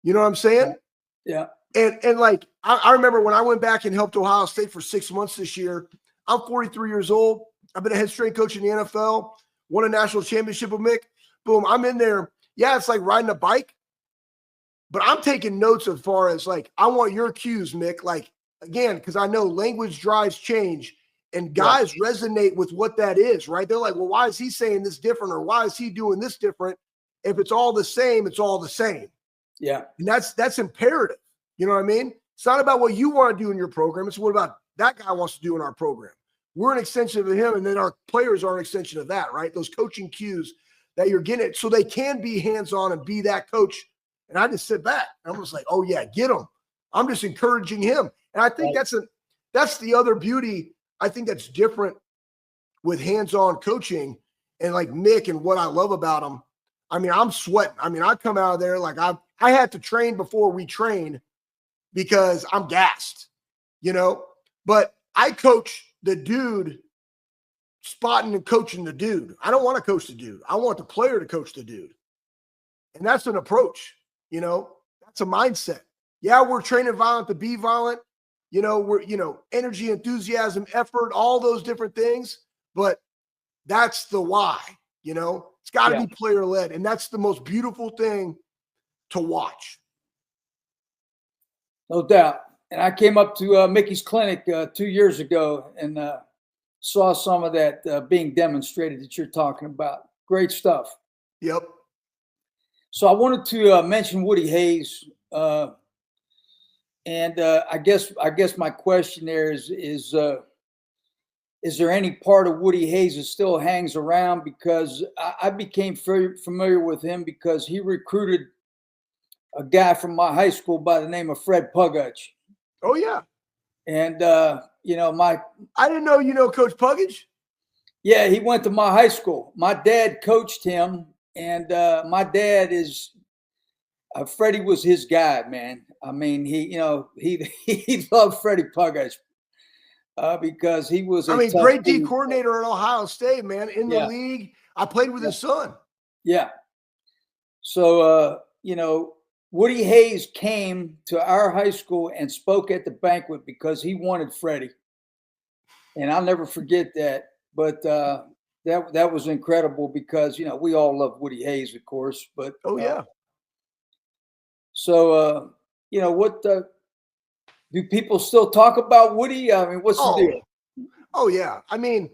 You know what I'm saying? Yeah. And like, I remember when I went back and helped Ohio State for 6 months this year. I'm 43 years old. I've been a head strength coach in the NFL. Won a national championship with Mick. Boom, I'm in there. Yeah, it's like riding a bike. But I'm taking notes as far as I want your cues, Mick. Again, because I know language drives change. And guys resonate with what that is, right? They're like, well, why is he saying this different? Or why is he doing this different? If it's all the same, it's all the same. Yeah. And that's imperative. You know what I mean? It's not about what you want to do in your program. It's what about that guy wants to do in our program. We're an extension of him, and then our players are an extension of that, right? Those coaching cues that you're getting it, so they can be hands-on and be that coach. And I just sit back. I'm just like, oh, yeah, get him. I'm just encouraging him. And I think that's the other beauty. I think that's different with hands-on coaching and like Mick, and what I love about him. I mean, I'm sweating. I mean, I come out of there like I had to train before we train because I'm gassed, but I coach the dude, spotting and coaching the dude. I don't want to coach the dude. I want the player to coach the dude. And that's an approach, that's a mindset. Yeah, we're training violent to be violent. We're, energy, enthusiasm, effort, all those different things. But that's the why, it's got to be player led. And that's the most beautiful thing to watch. No doubt. And I came up to Mickey's clinic 2 years ago and saw some of that being demonstrated that you're talking about. Great stuff. And I guess my question there is there any part of Woody Hayes that still hangs around? Because I became very familiar with him because he recruited a guy from my high school by the name of Fred Puggach. Oh yeah. And I didn't know you know Coach Puggach. Yeah, he went to my high school. My dad coached him, and my dad is Freddie was his guy, man. I mean, he loved Freddie Puggach because he was Great D coordinator at Ohio State, man, in the league. I played with his son. Yeah. So, Woody Hayes came to our high school and spoke at the banquet because he wanted Freddie. And I'll never forget that. But that was incredible because, we all love Woody Hayes, of course. But so, what do people still talk about Woody? I mean, what's the deal? Oh, yeah. I mean,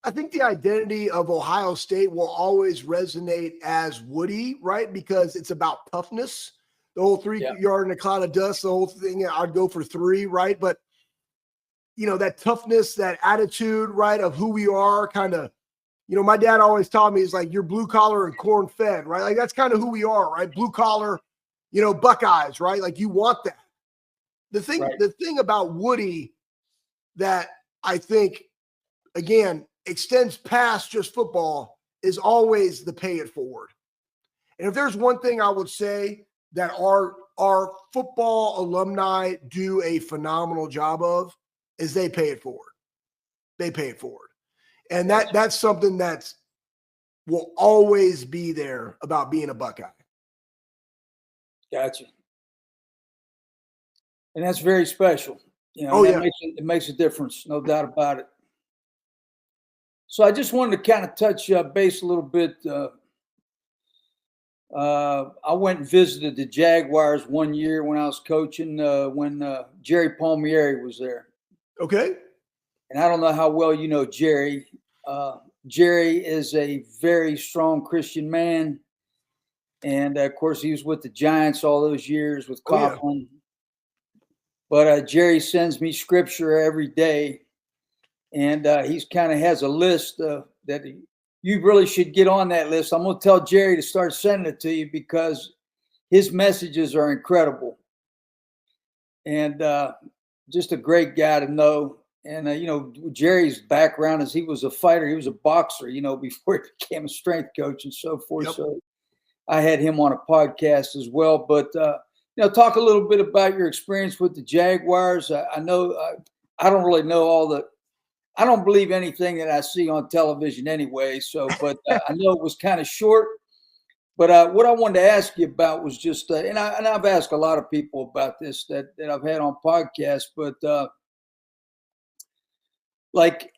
I think the identity of Ohio State will always resonate as Woody, right? Because it's about toughness. The whole 3 yard in a cloud of dust, the whole thing, I'd go for 3, right? But, that toughness, that attitude, right, of who we are, kind of, my dad always taught me, is like, you're blue collar and corn fed, right? Like, that's kind of who we are, right? Blue collar, Buckeyes, right? Like, you want that. The thing about Woody that I think, again, extends past just football is always the pay it forward. And if there's one thing I would say that our football alumni do a phenomenal job of, is they pay it forward. They pay it forward. And that's something that will always be there about being a Buckeye. Gotcha. And that's very special. It makes a difference, no doubt about it. So I just wanted to kind of touch base a little bit. I went and visited the Jaguars one year when I was coaching, when Jerry Palmieri was there. Okay. And I don't know how well you know Jerry. Jerry is a very strong Christian man. And, of course, he was with the Giants all those years with Coughlin. But Jerry sends me scripture every day. And he's kind of has a list that you really should get on that list. I'm going to tell Jerry to start sending it to you because his messages are incredible. And just a great guy to know. And, Jerry's background is he was a fighter. He was a boxer, before he became a strength coach and so forth. Yep. So I had him on a podcast as well. But, talk a little bit about your experience with the Jaguars. I know I don't really know I don't believe anything that I see on television anyway. So, but I know it was kind of short. But what I wanted to ask you about was just, and I've asked a lot of people about this that I've had on podcasts, but like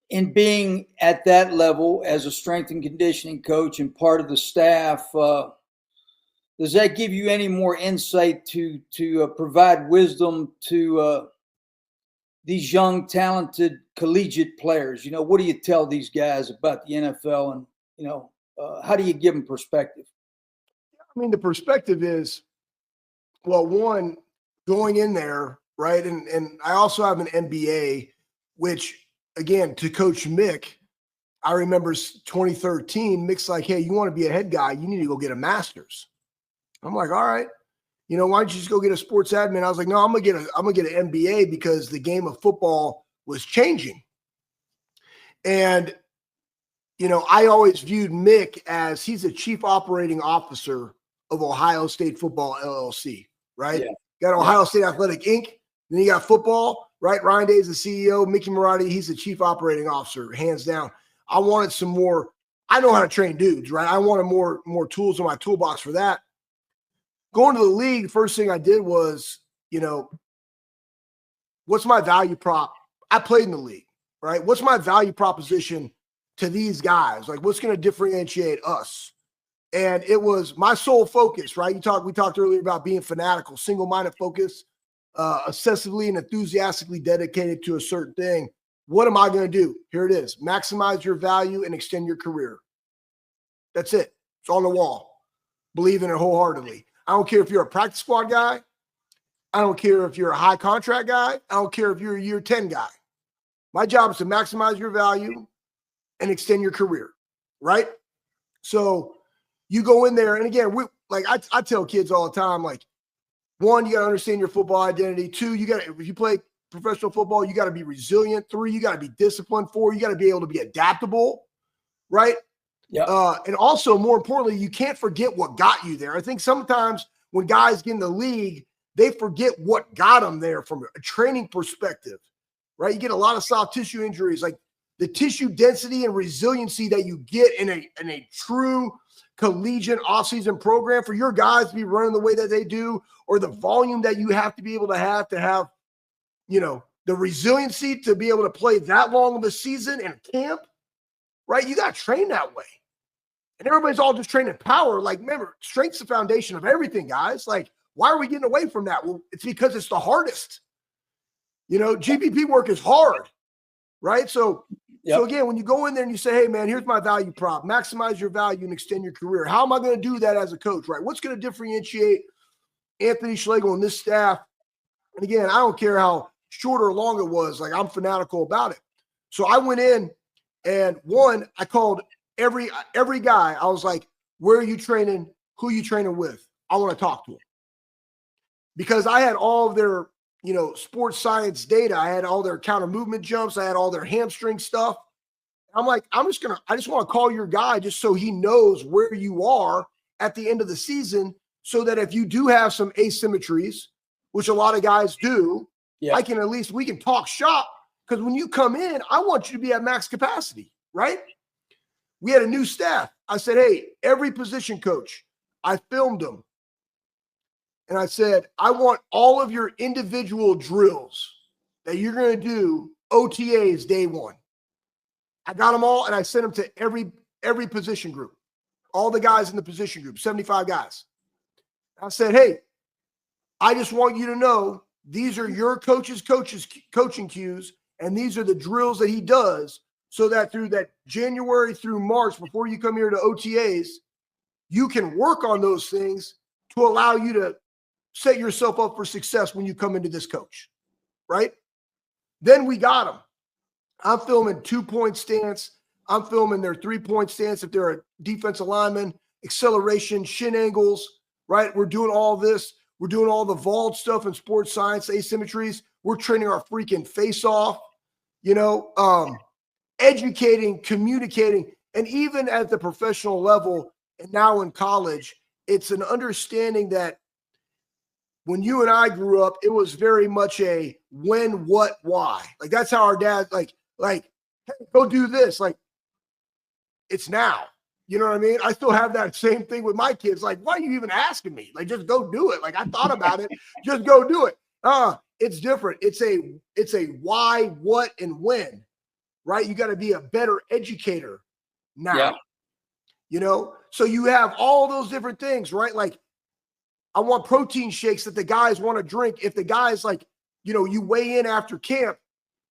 in being at that level as a strength and conditioning coach and part of the staff, does that give you any more insight to provide wisdom to these young, talented collegiate players? What do you tell these guys about the NFL, and how do you give them perspective? I mean, the perspective is, well, one, going in there, right? And I also have an MBA, which, again, to Coach Mick, I remember 2013, Mick's like, hey, you want to be a head guy, you need to go get a master's. I'm like, all right. Why don't you just go get a sports admin? I was like, no, I'm gonna get an MBA because the game of football was changing. And, I always viewed Mick as he's a chief operating officer of Ohio State Football LLC, right? Yeah. Got Ohio State Athletic Inc. Then you got football, right? Ryan Day is the CEO. Mickey Marotti, he's the chief operating officer, hands down. I wanted some more. I know how to train dudes, right? I wanted more tools in my toolbox for that. Going to the league, the first thing I did was, what's my value prop? I played in the league, right? What's my value proposition to these guys? Like, what's going to differentiate us? And it was my sole focus, right? We talked earlier about being fanatical, single-minded focus, obsessively and enthusiastically dedicated to a certain thing. What am I going to do? Here it is. Maximize your value and extend your career. That's it. It's on the wall. Believe in it wholeheartedly. I don't care if you're a practice squad guy. I don't care if you're a high contract guy. I don't care if you're a year 10 guy. My job is to maximize your value and extend your career, right? So you go in there, and again, I tell kids all the time, like, one, you got to understand your football identity. Two, if you play professional football, you got to be resilient. Three, you got to be disciplined. Four, you got to be able to be adaptable, right? Yeah. And also, more importantly, you can't forget what got you there. I think sometimes when guys get in the league, they forget what got them there from a training perspective, right? You get a lot of soft tissue injuries, like the tissue density and resiliency that you get in a true collegiate offseason program for your guys to be running the way that they do, or the volume that you have to be able to have, the resiliency to be able to play that long of a season in camp, right? You got to train that way. And everybody's all just training power. Like, remember, strength's the foundation of everything, guys. Like, why are we getting away from that? Well, it's because it's the hardest. GPP work is hard, right? So again, when you go in there and you say, hey, man, here's my value prop, maximize your value and extend your career. How am I going to do that as a coach, right? What's going to differentiate Anthony Schlegel and this staff? And again, I don't care how short or long it was. Like, I'm fanatical about it. So I went in, and one, I called every guy. I was like, where are you training? Who are you training with? I want to talk to them. Because I had all of their, sports science data. I had all their counter movement jumps. I had all their hamstring stuff. I'm like, I just want to call your guy just so he knows where you are at the end of the season, so that if you do have some asymmetries, which a lot of guys do, we can talk shop. Because when you come in, I want you to be at max capacity, right? We had a new staff. I said, hey, every position coach, I filmed them. And I said, I want all of your individual drills that you're going to do OTAs day one. I got them all, and I sent them to every position group, all the guys in the position group, 75 guys. I said, hey, I just want you to know these are your coaching cues, and these are the drills that he does, so that through that January through March, before you come here to OTAs, you can work on those things to allow you to set yourself up for success when you come into this coach, right? Then we got them. I'm filming 2-point stance. I'm filming their 3-point stance if they're a defensive lineman, acceleration, shin angles, right? We're doing all this. We're doing all the vault stuff in sports science, asymmetries. We're training our freaking face off, educating, communicating. And even at the professional level and now in college, it's an understanding that when you and I grew up, it was very much a when, what, why. Like, that's how our dad, like, hey, go do this. Like, it's now. You know what I mean? I still have that same thing with my kids. Like, why are you even asking me? Like, just go do it. Like, I thought about it. Just go do it. It's different. It's a why, what, and when, right? You got to be a better educator now. Yeah. So you have all those different things, right? Like, I want protein shakes that the guys want to drink. If the guy's like, you weigh in after camp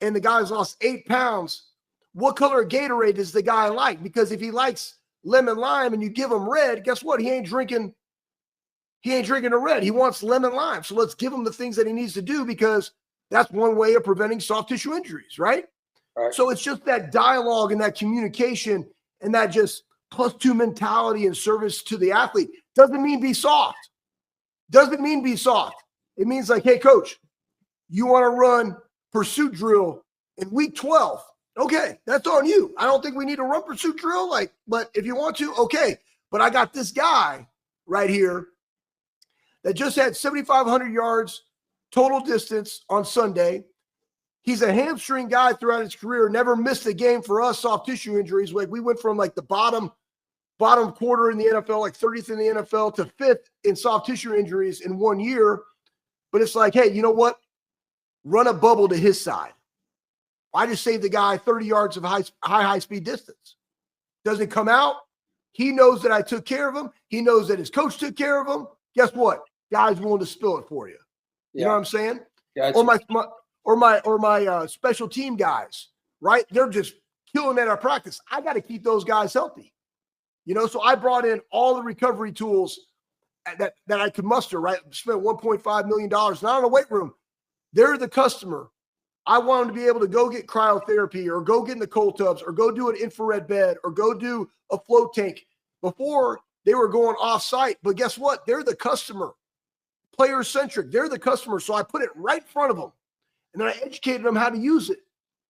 and the guy's lost 8 pounds, what color of Gatorade does the guy like? Because if he likes lemon lime and you give him red, guess what? He ain't drinking a red. He wants lemon lime. So let's give him the things that he needs to do, because that's one way of preventing soft tissue injuries, right? So it's just that dialogue and that communication and that just +2 mentality and service to the athlete. Doesn't mean be soft. Doesn't mean be soft. It means like, hey, coach, you want to run pursuit drill in week 12. Okay, that's on you. I don't think we need to run pursuit drill, but if you want to, okay. But I got this guy right here that just had 7,500 yards total distance on Sunday. He's a hamstring guy throughout his career, never missed a game for us, soft tissue injuries. Like, we went from like the bottom quarter in the NFL, like 30th in the NFL, to 5th in soft tissue injuries in 1 year. But it's like, hey, you know what? Run a bubble to his side. I just saved the guy 30 yards of high speed distance. Doesn't come out. He knows that I took care of him. He knows that his coach took care of him. Guess what? Guy's willing to spill it for you. You know what I'm saying? Yeah. Or my special team guys, right? They're just killing at our practice. I got to keep those guys healthy. So I brought in all the recovery tools that I could muster, right? Spent $1.5 million, not on a weight room. They're the customer. I want them to be able to go get cryotherapy or go get in the cold tubs or go do an infrared bed or go do a float tank. Before, they were going off-site. But guess what? They're the customer. Player-centric. They're the customer. So I put it right in front of them. And then I educated them how to use it.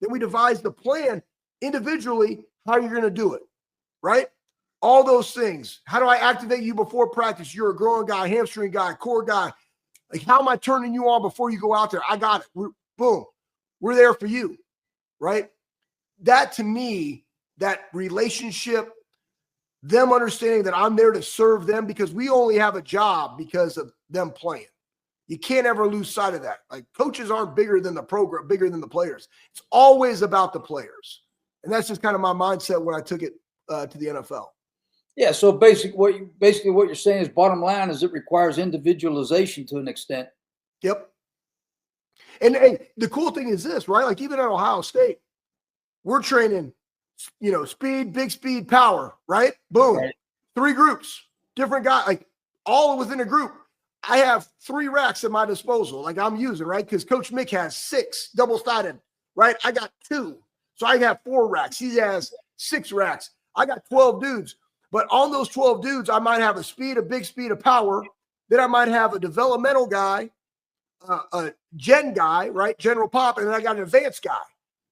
Then we devised the plan individually, how you're going to do it, right? All those things. How do I activate you before practice? You're a growing guy, hamstring guy, core guy. Like, how am I turning you on before you go out there? I got it. Boom. We're there for you, right? That, to me, that relationship, them understanding that I'm there to serve them because we only have a job because of them playing. You can't ever lose sight of that. Like, coaches aren't bigger than the program, bigger than the players. It's always about the players. And that's just kind of my mindset when I took it to the NFL. Yeah. So basically what you're saying is, bottom line is, it requires individualization to an extent. Yep. And hey, the cool thing is this, right? Like, even at Ohio State, we're training, speed, big speed, power, right? Boom. Right. 3 groups, different guys, like all within a group. I have 3 racks at my disposal, like I'm using, right? Because Coach Mick has 6 double-sided, right? I got 2. So I have 4 racks. He has 6 racks. I got 12 dudes. But on those 12 dudes, I might have a speed, a big speed, a power. Then I might have a developmental guy, a gen guy, right? General pop. And then I got an advanced guy.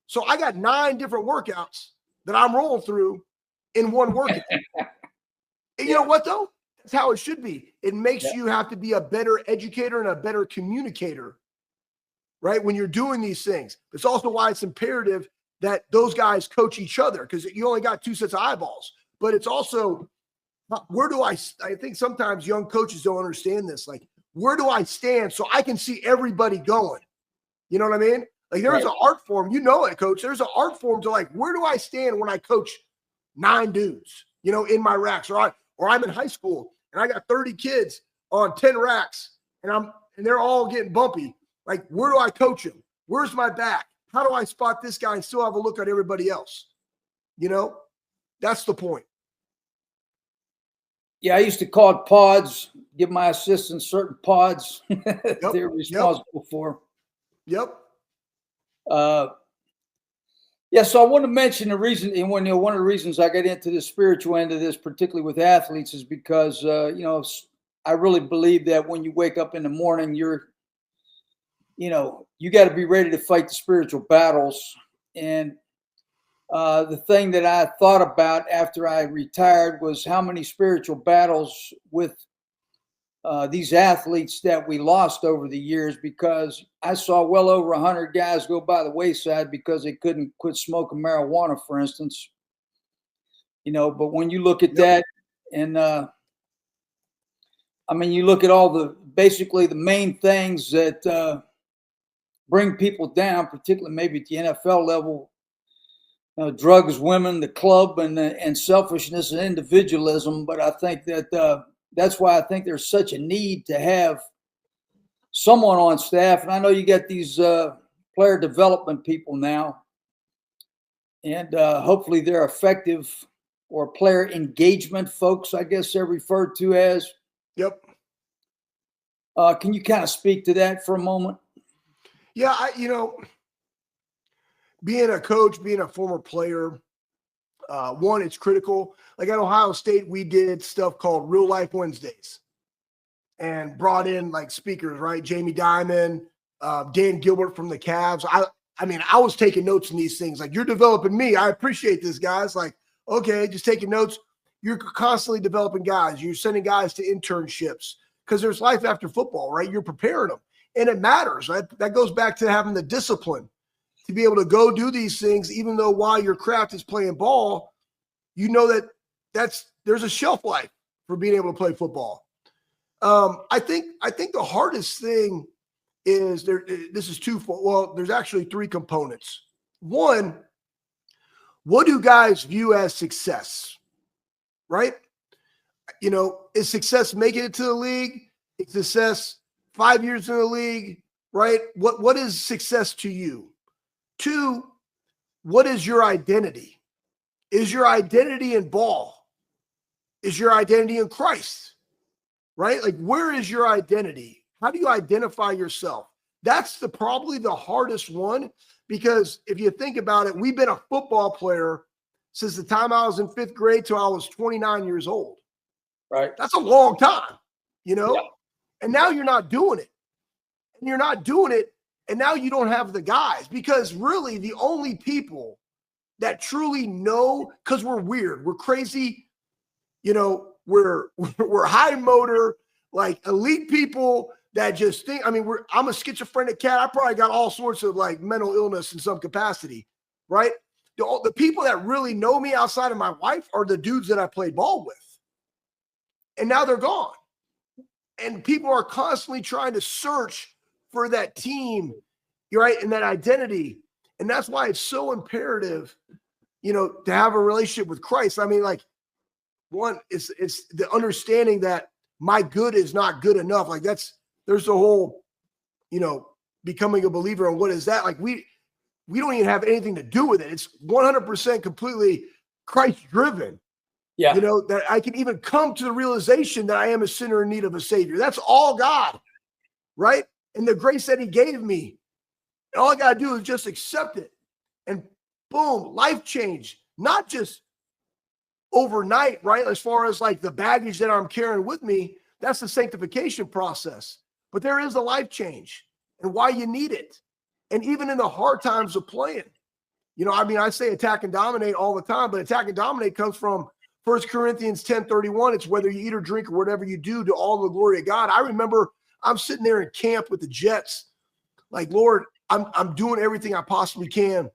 So I got 9 different workouts that I'm rolling through in one workout. And you know what, though? That's how it should be. It makes you have to be a better educator and a better communicator, right? When you're doing these things. It's also why it's imperative that those guys coach each other, because you only got 2 sets of eyeballs. But it's also, I think sometimes young coaches don't understand this. Like, where do I stand so I can see everybody going? You know what I mean? Like, there's an art form. You know it, coach. There's an art form to, like, where do I stand when I coach 9 dudes, in my racks? Or I'm in high school and I got 30 kids on 10 racks and they're all getting bumpy. Like, where do I coach them? Where's my back? How do I spot this guy and still have a look at everybody else? That's the point. Yeah, I used to call it pods, give my assistants certain pods they're responsible for. Yep. Yeah, so I want to mention the reason, and one of the reasons I got into the spiritual end of this, particularly with athletes, is because I really believe that when you wake up in the morning, you got to be ready to fight the spiritual battles. And the thing that I thought about after I retired was how many spiritual battles with these athletes that we lost over the years, because I saw well over 100 guys go by the wayside because they couldn't quit smoking marijuana, for instance. But when you look at that, and you look at all basically the main things that bring people down, particularly maybe at the NFL level, drugs, women, the club, and selfishness and individualism. But I think that that's why I think there's such a need to have someone on staff. And I know you got these player development people now, and hopefully they're effective, or player engagement folks, I guess they're referred to as. Yep. Can you kind of speak to that for a moment? Yeah, being a coach, being a former player, one, it's critical. Like at Ohio State, we did stuff called Real Life Wednesdays and brought in like speakers, right? Jamie Dimon, Dan Gilbert from the Cavs. I was taking notes in these things. Like, you're developing me. I appreciate this, guys. Like, okay, just taking notes. You're constantly developing guys. You're sending guys to internships because there's life after football, right? You're preparing them. And it matters, right? That goes back to having the discipline to be able to go do these things, even though while your craft is playing ball, there's a shelf life for being able to play football. I think the hardest thing is this is twofold. Well, there's actually 3 components. One, what do guys view as success, right? Is success making it to the league? Is success 5 years in the league, right? What is success to you? 2, what is your identity? Is your identity in ball? Is your identity in Christ? right? Like, where is your identity? How do you identify yourself? That's probably the hardest one, because if you think about it, we've been a football player since the time I was in 5th grade till I was 29 years old. Right. That's a long time, you know? Yeah. And now you're not doing it. And you're not doing it. And now you don't have the guys, because really the only people that truly know, because we're weird, we're crazy, you know, we're high motor, like elite people that just think, I mean, I'm a schizophrenic cat. I probably got all sorts of like mental illness in some capacity, right? The people that really know me outside of my wife are the dudes that I played ball with. And now they're gone. And people are constantly trying to search for that team, right? And that identity. And that's why it's so imperative, you know, to have a relationship with Christ. I mean, like, one, it's the understanding that my good is not good enough. Like, there's the whole, you know, becoming a believer. And what is that? Like, we don't even have anything to do with it. It's 100% completely Christ driven. Yeah. You know, that I can even come to the realization that I am a sinner in need of a savior. That's all God, right? And the grace that he gave me. And all I got to do is just accept it. And boom, life change. Not just overnight, right? As far as like the baggage that I'm carrying with me, that's the sanctification process. But there is a life change and why you need it. And even in the hard times of playing, you know, I mean, I say attack and dominate all the time, but attack and dominate comes from 1 Corinthians 10:31. It's whether you eat or drink or whatever you do, to all the glory of God. I remember I'm sitting there in camp with the Jets, like, Lord, I'm doing everything I possibly can.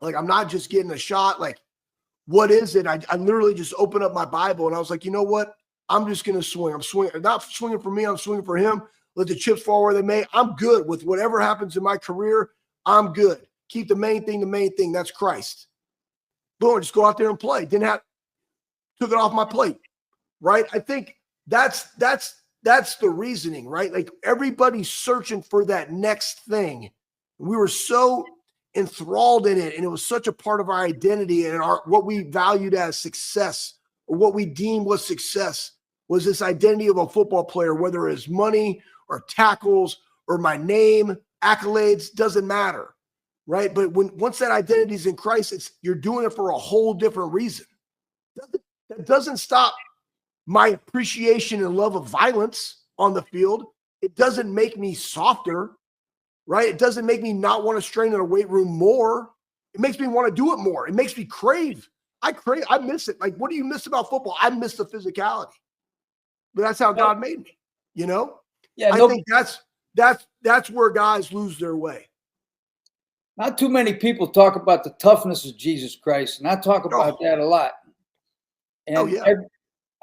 Like, I'm not just getting a shot. Like, what is it? I literally just opened up my Bible and I was like, you know what? I'm just going to swing. I'm swinging, not swinging for me. I'm swinging for him. Let the chips fall where they may. I'm good with whatever happens in my career. I'm good. Keep the main thing. That's Christ. Boom, just go out there and play. Took it off my plate, right? I think that's the reasoning, right? Like, everybody's searching for that next thing. We were so enthralled in it, and it was such a part of our identity and what we valued as success, or what we deemed was success, was this identity of a football player, whether it's money or tackles or my name, accolades, doesn't matter, right? But once that identity is in Christ, you're doing it for a whole different reason. That doesn't stop my appreciation and love of violence on the field. It doesn't make me softer, right? It doesn't make me not want to strain in a weight room more. It makes me want to do it more. It makes me crave. I miss it. Like, what do you miss about football? I miss the physicality. But that's how God made me, you know? Yeah, I think that's where guys lose their way. Not too many people talk about the toughness of Jesus Christ, and I talk about that a lot. And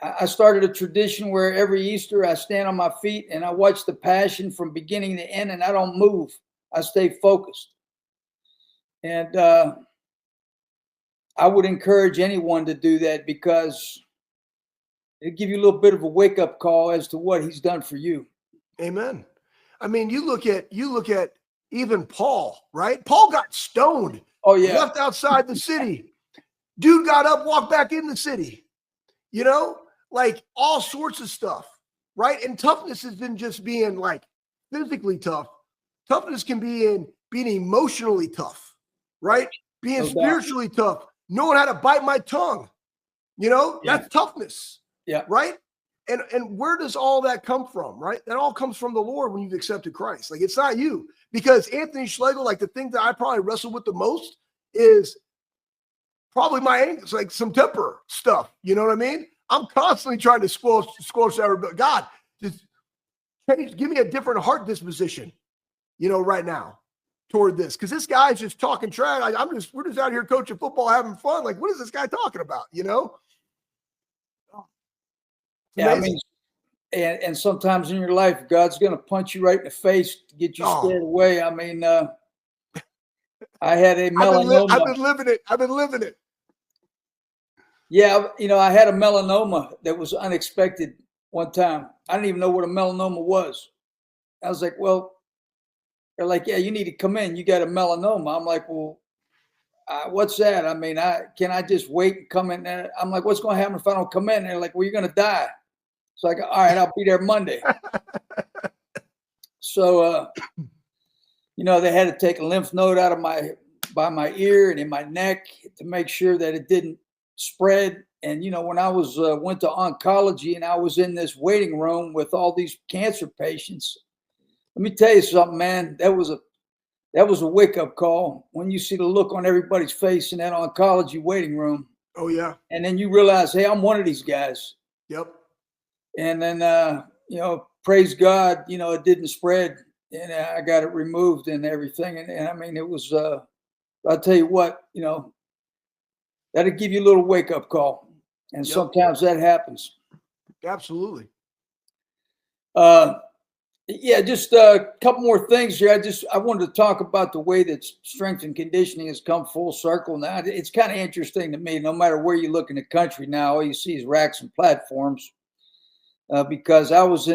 I started a tradition where every Easter I stand on my feet and I watch the Passion from beginning to end, and I don't move. I stay focused. And I would encourage anyone to do that, because it'll give you a little bit of a wake-up call as to what he's done for you. Amen. I mean, you look at even Paul, right? Paul got stoned. Oh, yeah. Left outside the city. Dude got up, walked back in the city. You know, like, all sorts of stuff, right? And toughness isn't just being like physically tough. Toughness can be in being emotionally tough, right? Being spiritually tough, knowing how to bite my tongue. You know, that's toughness. Yeah. Right. And where does all that come from? Right. That all comes from the Lord when you've accepted Christ. Like, it's not you, because Anthony Schlegel, like, the thing that I probably wrestle with the most is probably my anger. It's like some temper stuff. You know what I mean? I'm constantly trying to squelch everybody. God, just give me a different heart disposition, you know, right now toward this. Because this guy's just talking trash. We're just out here coaching football, having fun. Like, what is this guy talking about? You know? Yeah, I mean, and sometimes in your life, God's going to punch you right in the face to get you scared away. I mean, I had a melanoma. I've been living it. Yeah, you know, I had a melanoma that was unexpected one time. I didn't even know what a melanoma was. I was like, well, they're like, yeah, you need to come in. You got a melanoma. I'm like, well, what's that? I mean, can I just wait and come in there? I'm like, what's going to happen if I don't come in? They're like, well, you're going to die. It's like, all right, I'll be there Monday. So, they had to take a lymph node out of by my ear and in my neck to make sure that it didn't spread. And, when I went to oncology and I was in this waiting room with all these cancer patients, let me tell you something, man, that was a wake-up call when you see the look on everybody's face in that oncology waiting room. Oh, yeah. And then you realize, hey, I'm one of these guys. Yep. And then, praise God, it didn't spread and I got it removed and everything. And I mean, it was, I'll tell you what, that'll give you a little wake-up call. And Yep. sometimes that happens. Absolutely. Yeah, just a couple more things here. I wanted to talk about the way that strength and conditioning has come full circle now. It's kind of interesting to me. No matter where you look in the country now, all you see is racks and platforms. Because I was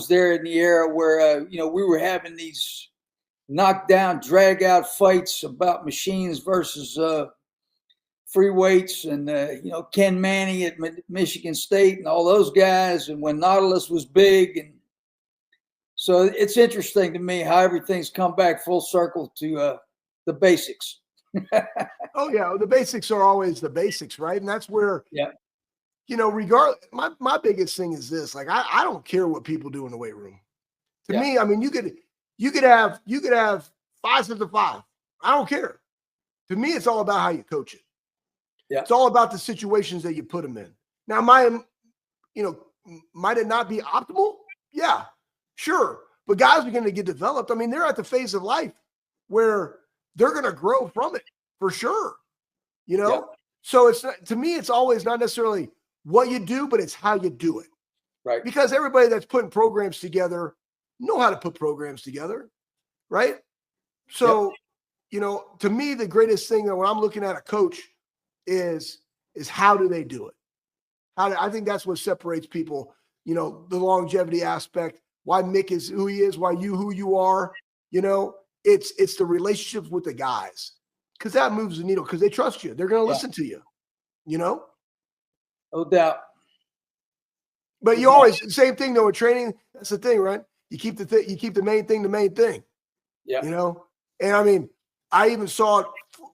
there in the era where we were having these knockdown, drag out fights about machines versus free weights, and Ken Manny at Michigan State and all those guys, and when Nautilus was big. And so it's interesting to me how everything's come back full circle to the basics. Oh, yeah. The basics are always the basics, right? And that's where, regardless, my biggest thing is this. Like, I don't care what people do in the weight room. To me, I mean, you could have 5 sets of 5. I don't care. To me, it's all about how you coach it. Yeah. It's all about the situations that you put them in. Now, might it not be optimal? Yeah, sure. But guys are going to get developed. I mean, they're at the phase of life where they're going to grow from it for sure. Yeah. So it's not, to me, it's always not necessarily what you do, but it's how you do it. Right. Because everybody that's putting programs together know how to put programs together. Right. So, to me, the greatest thing that when I'm looking at a coach is how do they do it? I think that's what separates people, the longevity aspect, why Mick is who he is, why who you are, it's the relationships with the guys, because that moves the needle, because they trust you. They're going to listen to you, No doubt. But you always, same thing though with training. That's the thing, right? You keep the main thing the main thing. Yeah. And I mean, I even saw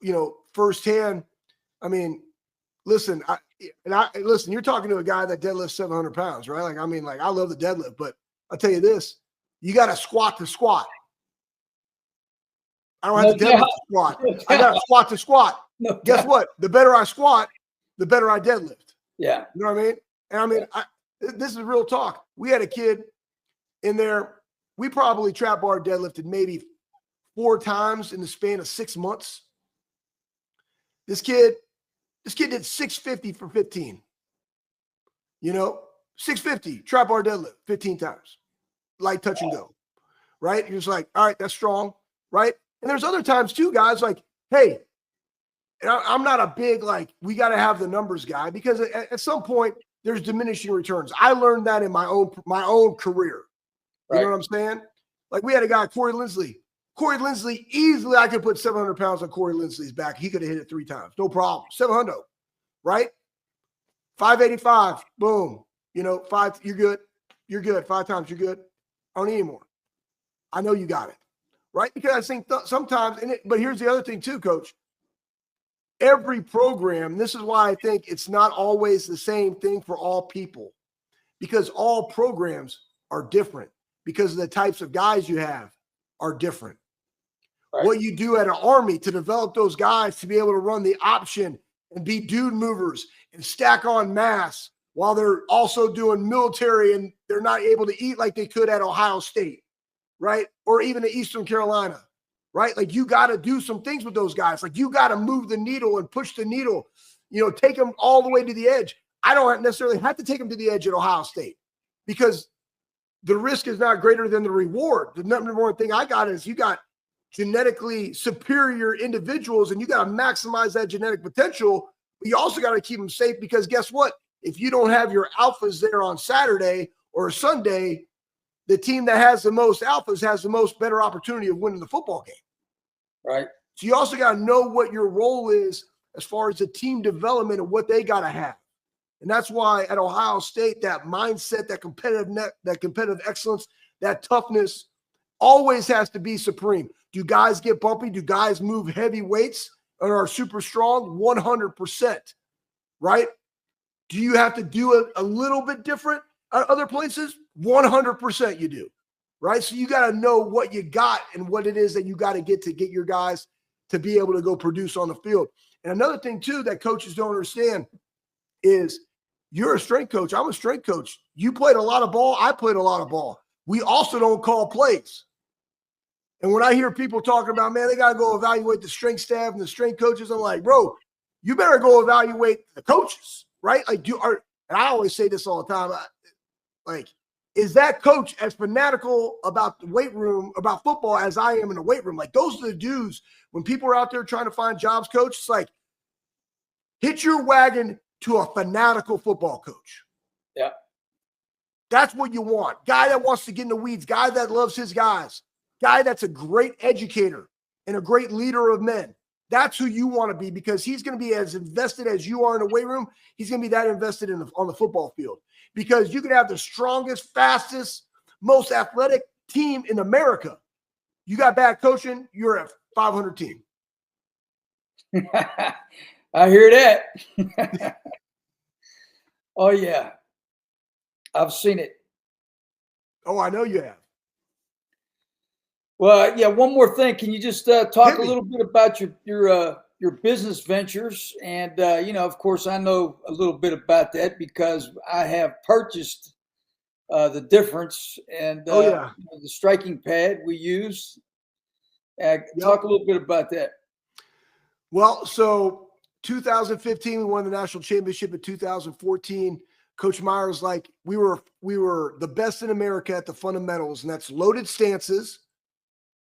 it, firsthand. I mean, listen, you're talking to a guy that deadlifts 700 pounds, right? Like, I mean, like, I love the deadlift, but I'll tell you this, you got to squat to squat. I don't have to deadlift to squat. I got to squat to squat. Guess what? The better I squat, the better I deadlift. Yeah. You know what I mean? And I mean, this is real talk. We had a kid in there. We probably trap bar deadlifted maybe 4 times in the span of 6 months. This kid did 650 for 15. 650 trap bar deadlift 15 times. Light touch and go. Right? You're just like, all right, that's strong. Right? And there's other times too, guys, like, hey, I'm not a big, like, we got to have the numbers guy, because at some point there's diminishing returns. I learned that in my own career. You know what I'm saying? Like, we had a guy, Corey Lindsley. Corey Lindsley, easily I could put 700 pounds on Corey Lindsley's back. He could have hit it 3 times. No problem. 700, right? 585, boom. 5, you're good. You're good. 5 times, you're good. I don't need any more. I know you got it, right? Because I think sometimes, but here's the other thing too, Coach. Every program, this is why I think it's not always the same thing for all people, because all programs are different, because the types of guys you have are different. Right. What you do at an Army to develop those guys to be able to run the option and be dude movers and stack on mass while they're also doing military and they're not able to eat like they could at Ohio State, right? Or even at Eastern Carolina, right? Like, you got to do some things with those guys. Like, you got to move the needle and push the needle, take them all the way to the edge. I don't necessarily have to take them to the edge at Ohio State, because the risk is not greater than the reward. The number one thing I got is you got genetically superior individuals, and you got to maximize that genetic potential. But you also got to keep them safe, because guess what? If you don't have your alphas there on Saturday or Sunday, the team that has the most alphas has the most better opportunity of winning the football game. Right. So you also got to know what your role is as far as the team development and what they got to have. And that's why at Ohio State, that mindset, that competitive excellence, that toughness always has to be supreme. Do guys get bumpy? Do guys move heavy weights and are super strong? 100%, right? Do you have to do it a little bit different at other places? 100% you do, right? So you got to know what you got and what it is that you got to get your guys to be able to go produce on the field. And another thing, too, that coaches don't understand is you're a strength coach. I'm a strength coach. You played a lot of ball. I played a lot of ball. We also don't call plays. And when I hear people talking about, man, they got to go evaluate the strength staff and the strength coaches, I'm like, bro, you better go evaluate the coaches, right? Like, and I always say this all the time, is that coach as fanatical about the weight room, about football as I am in the weight room? Like, those are the dudes, when people are out there trying to find jobs, coach, it's like, hitch your wagon to a fanatical football coach. Yeah. That's what you want. Guy that wants to get in the weeds, guy that loves his guys, guy that's a great educator and a great leader of men. That's who you want to be, because he's going to be as invested as you are in the weight room. He's going to be that invested on the football field, because you can have the strongest, fastest, most athletic team in America. You got bad coaching, you're a 500 team. I hear that. Oh, yeah. I've seen it. Oh, I know you have. Well, yeah, one more thing. Can you just talk a little bit about your business ventures? And, of course, I know a little bit about that because I have purchased the difference and the striking pad we use. Talk a little bit about that. Well, so 2015, we won the national championship. In 2014, Coach Meyer's like, we were the best in America at the fundamentals, and that's loaded stances,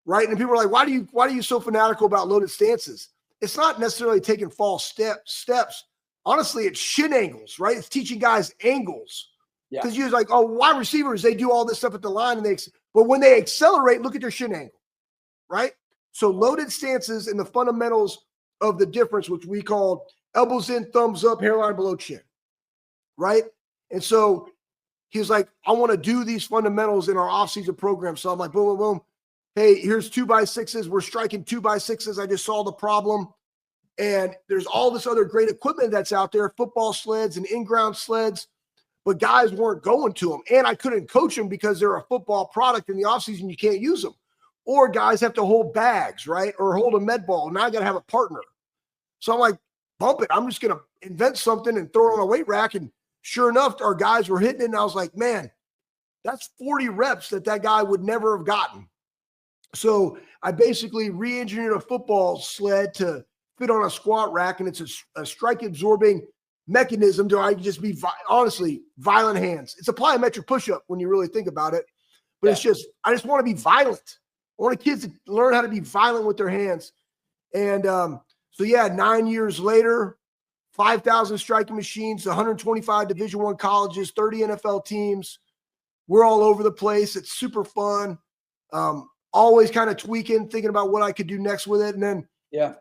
right? And people are like, why are you so fanatical about loaded stances? It's not necessarily taking false steps. Honestly, it's shin angles, right? It's teaching guys angles. Because you're like, oh, wide receivers, they do all this stuff at the line, but when they accelerate, look at their shin angle, right? So loaded stances and the fundamentals of the difference, which we called elbows in, thumbs up, hairline below chin, right? And so he was like, I want to do these fundamentals in our offseason program. So I'm like, boom, boom, boom. Hey, here's 2x6s. We're striking 2x6s. I just saw the problem. And there's all this other great equipment that's out there, football sleds and in-ground sleds, but guys weren't going to them. And I couldn't coach them because they're a football product in the offseason. You can't use them. Or guys have to hold bags, right? Or hold a med ball. Now I got to have a partner. So I'm like, bump it. I'm just going to invent something and throw it on a weight rack. And sure enough, our guys were hitting it. And I was like, man, that's 40 reps that guy would never have gotten. So I basically re-engineered a football sled to fit on a squat rack. And it's a strike absorbing mechanism to I just be, honestly, violent hands. It's a plyometric push-up when you really think about it. But it's just, I just want to be violent. I want kids to learn how to be violent with their hands. And 9 years later, 5,000 striking machines, 125 Division I colleges, 30 NFL teams. We're all over the place. It's super fun. Always kind of tweaking, thinking about what I could do next with it. And then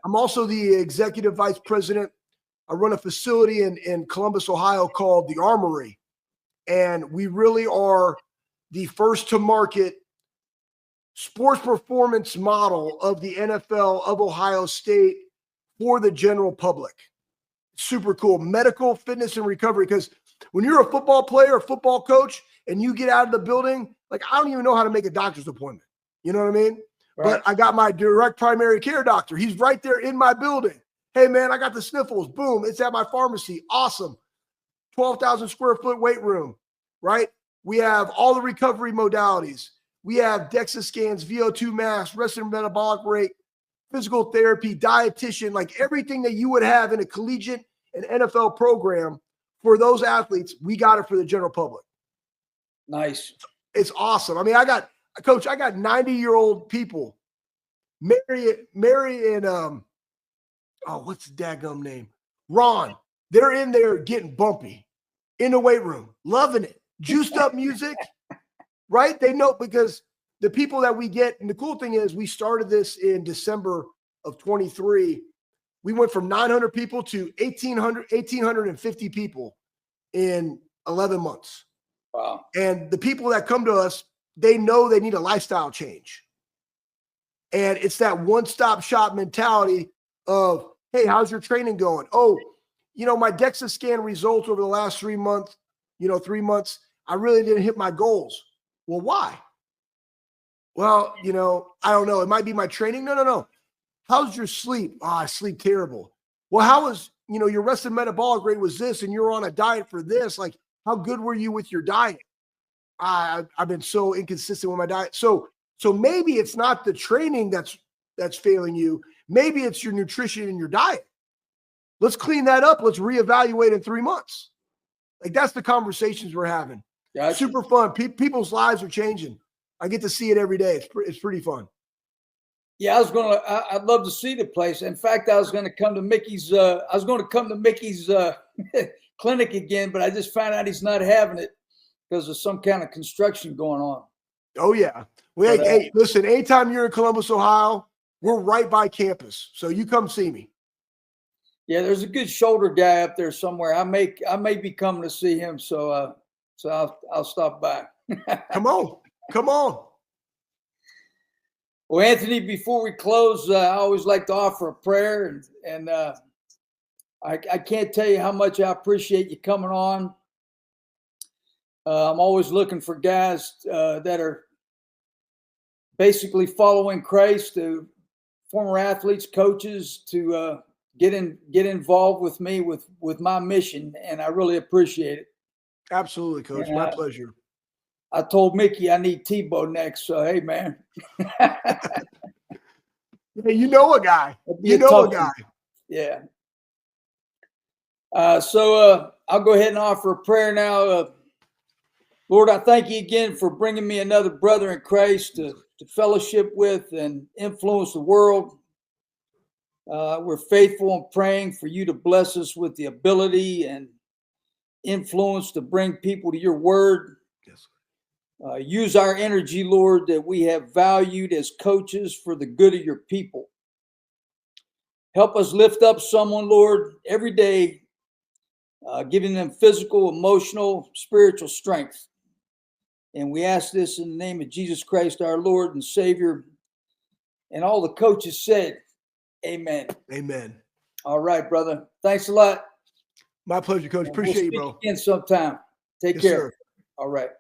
I'm also the executive vice president. I run a facility in Columbus, Ohio called the Armory. And we really are the first to market sports performance model of the NFL of Ohio State for the general public. Super cool. Medical, fitness, and recovery. Because when you're a football player, a football coach, and you get out of the building, like, I don't even know how to make a doctor's appointment. You know what I mean? Right. But I got my direct primary care doctor. He's right there in my building. Hey, man, I got the sniffles. Boom. It's at my pharmacy. Awesome. 12,000 square foot weight room, right? We have all the recovery modalities. We have DEXA scans, VO2 max, rest and metabolic rate, physical therapy, dietitian, like everything that you would have in a collegiate and NFL program for those athletes. We got it for the general public. Nice. It's awesome. I mean, Coach, I got 90-year-old people, Mary and what's the dadgum name? Ron. They're in there getting bumpy in the weight room, loving it. Juiced up music, right? They know, because the people that we get, and the cool thing is we started this in December of 23. We went from 900 people to 1,850 people in 11 months. Wow. And the people that come to us, they know they need a lifestyle change. And it's that one-stop shop mentality of, hey, how's your training going? Oh, my DEXA scan results over the last 3 months, 3 months, I really didn't hit my goals. Well, why? Well, I don't know. It might be my training. No. How's your sleep? Oh, I sleep terrible. Well, how was, your rested metabolic rate was this and you're on a diet for this? Like, how good were you with your diet? I've been so inconsistent with my diet. So maybe it's not the training that's failing you. Maybe it's your nutrition and your diet. Let's clean that up. Let's reevaluate in 3 months. Like, that's the conversations we're having. Gotcha. Super fun. People's lives are changing. I get to see it every day. It's pretty fun. Yeah, I'd love to see the place. In fact, I was going to come to Mickey's clinic again, but I just found out he's not having it because of some kind of construction going on. Oh, yeah. Well, hey, listen, anytime you're in Columbus, Ohio, we're right by campus. So you come see me. Yeah, there's a good shoulder guy up there somewhere. I may be coming to see him, so I'll stop by. Come on. Well, Anthony, before we close, I always like to offer a prayer, and I can't tell you how much I appreciate you coming on. I'm always looking for guys that are basically following Christ, to former athletes, coaches, to get involved with me with my mission, and I really appreciate it. Absolutely, Coach. My pleasure. I told Mickey I need Tebow next, so hey, man. Yeah, you know a guy. A guy. Yeah. So I'll go ahead and offer a prayer now. Lord, I thank you again for bringing me another brother in Christ to fellowship with and influence the world. We're faithful in praying for you to bless us with the ability and influence to bring people to your word. Yes. Use our energy, Lord, that we have valued as coaches for the good of your people. Help us lift up someone, Lord, every day, giving them physical, emotional, spiritual strength. And we ask this in the name of Jesus Christ, our Lord and Savior. And all the coaches said, amen. Amen. All right, brother. Thanks a lot. My pleasure, Coach. Appreciate you, bro. Again sometime. Take care. Sir. All right.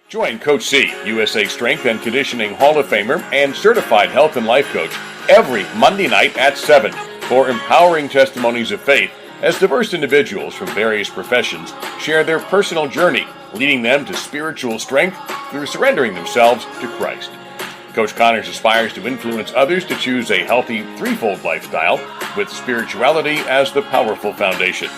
Join Coach C, USA Strength and Conditioning Hall of Famer and certified health and life coach, every Monday night at 7 for empowering testimonies of faith as diverse individuals from various professions share their personal journey, leading them to spiritual strength through surrendering themselves to Christ. Coach Connors aspires to influence others to choose a healthy threefold lifestyle with spirituality as the powerful foundation.